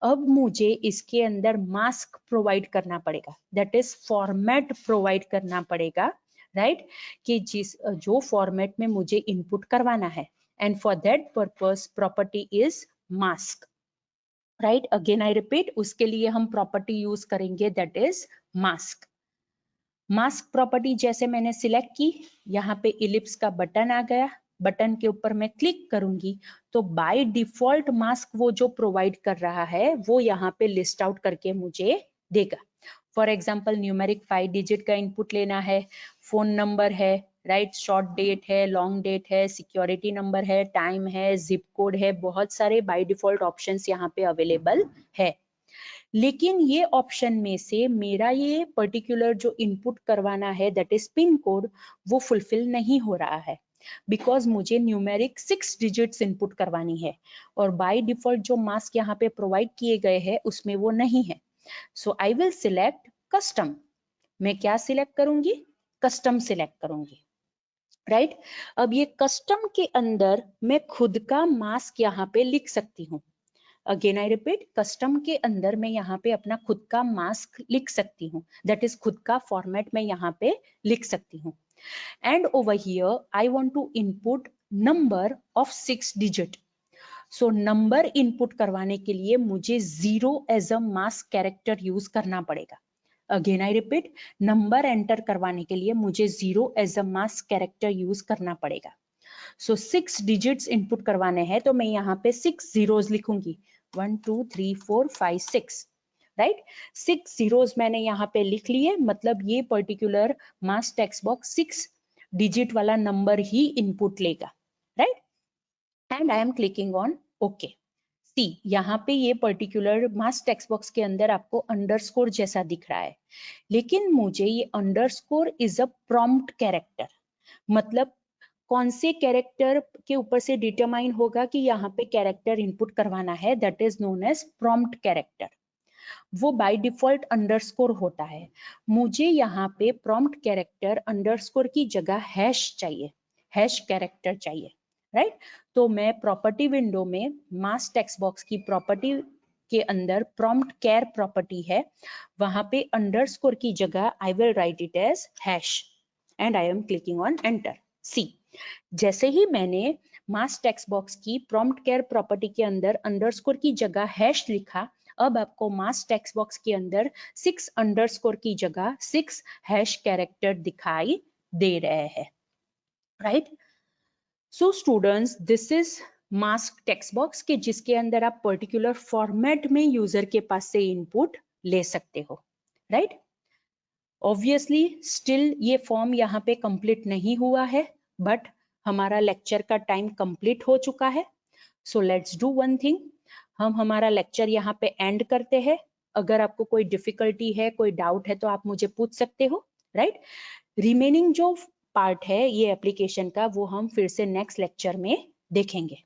अब मुझे इसके अंदर मास्क प्रोवाइड करना पड़ेगा, दैट इज फॉर्मेट प्रोवाइड करना पड़ेगा, राइट, कि जो फॉर्मेट में मुझे इनपुट करवाना है। And for that purpose property is mask, right. Again I repeat, उसके लिए हम प्रॉपर्टी यूज करेंगे that is mask. Mask property जैसे मैंने सिलेक्ट की, यहाँ पे इलिप्स का बटन आ गया। बटन के ऊपर मैं क्लिक करूंगी तो बाय डिफॉल्ट मास्क वो जो प्रोवाइड कर रहा है वो यहाँ पे लिस्ट आउट करके मुझे देगा। फॉर एग्जांपल न्यूमेरिक 5 डिजिट का इनपुट लेना है, फोन नंबर है, राइट, शॉर्ट डेट है, लॉन्ग डेट है, सिक्योरिटी नंबर है, टाइम है, जिप कोड है, बहुत सारे बाय डिफॉल्ट ऑप्शंस यहाँ पे अवेलेबल है। लेकिन ये ऑप्शन में से मेरा ये पर्टिकुलर जो इनपुट करवाना है दैट इज पिन कोड, वो फुलफिल नहीं हो रहा है, बिकॉज मुझे न्यूमेरिक 6 डिजिट्स इनपुट करवानी है और बाय डिफॉल्ट जो मास्क यहाँ पे प्रोवाइड किए गए हैं उसमें वो नहीं है। So I will select custom. मैं क्या सिलेक्ट करूंगी? कस्टम सिलेक्ट करूंगी, राइट। अब ये कस्टम के अंदर मैं खुद का मास्क यहाँ पे लिख सकती हूँ। अगेन आई रिपीट, कस्टम के अंदर मैं यहाँ पे अपना खुद का मास्क लिख सकती हूँ, दैट इज खुद का फॉर्मेट मैं यहाँ पे लिख सकती हूँ। And over here I want to input number of 6 digit. So number input करवाने के लिए मुझे 0 as a mask character use करना पड़ेगा। Again I repeat, number enter करवाने के लिए मुझे 0 as a mask character use करना पड़ेगा। सो 6 डिजिट्स इनपुट करवाने हैं तो मैं यहाँ पे 6 जीरोस लिखूंगी, 1 2 3 4 5 6, राइट। 6 जीरोस मैंने यहाँ पे लिख लिए, मतलब ये particular mask text box 6 digit वाला नंबर ही इनपुट लेगा, right. And I am clicking on okay. See, यहाँ पे ये पर्टिकुलर मास्क टेक्स्ट बॉक्स के अंदर आपको अंडरस्कोर जैसा दिख रहा है, लेकिन मुझे ये underscore is a prompt character. मतलब कौन से कैरेक्टर के ऊपर से डिटरमाइन होगा कि यहाँ पे कैरेक्टर इनपुट करवाना है, that is known as prompt character. वो बाय डिफॉल्ट अंडरस्कोर होता है। मुझे यहाँ पे प्रॉम्प्ट कैरेक्टर अंडरस्कोर की जगह हैश चाहिए, हैश कैरेक्टर चाहिए, राइट। तो मैं प्रॉपर्टी विंडो में मास्क टेक्स्ट बॉक्स की प्रॉपर्टी के अंदर प्रॉम्प्ट कैर प्रॉपर्टी है, वहां पे अंडरस्कोर की जगह I will write it as hash and I am clicking on enter. See, जैसे ही मैंने मास्क टेक्स्ट बॉक्स की प्रॉम्प्ट कैर प्रॉपर्टी के अंदर अंडरस्कोर की जगह हैश लिखा, अब आपको मास्क टेक्स्ट बॉक्स के अंदर 6 अंडरस्कोर की जगह 6 हैश कैरेक्टर दिखाई दे रहे हैं, right. So students, this is mask text box के जिसके अंदर आप पर्टिकुलर फॉर्मेट में यूजर के पास से इनपुट ले सकते हो, राइट। ऑब्वियसली स्टिल ये फॉर्म यहाँ पे कंप्लीट नहीं हुआ है, बट हमारा लेक्चर का टाइम कंप्लीट हो चुका है। So let's do one thing, हम हमारा लेक्चर यहाँ पे एंड करते हैं। अगर आपको कोई डिफिकल्टी है, कोई डाउट है तो आप मुझे पूछ सकते हो, राइट। रिमेनिंग जो पार्ट है ये एप्लीकेशन का, वो हम फिर से नेक्स्ट लेक्चर में देखेंगे।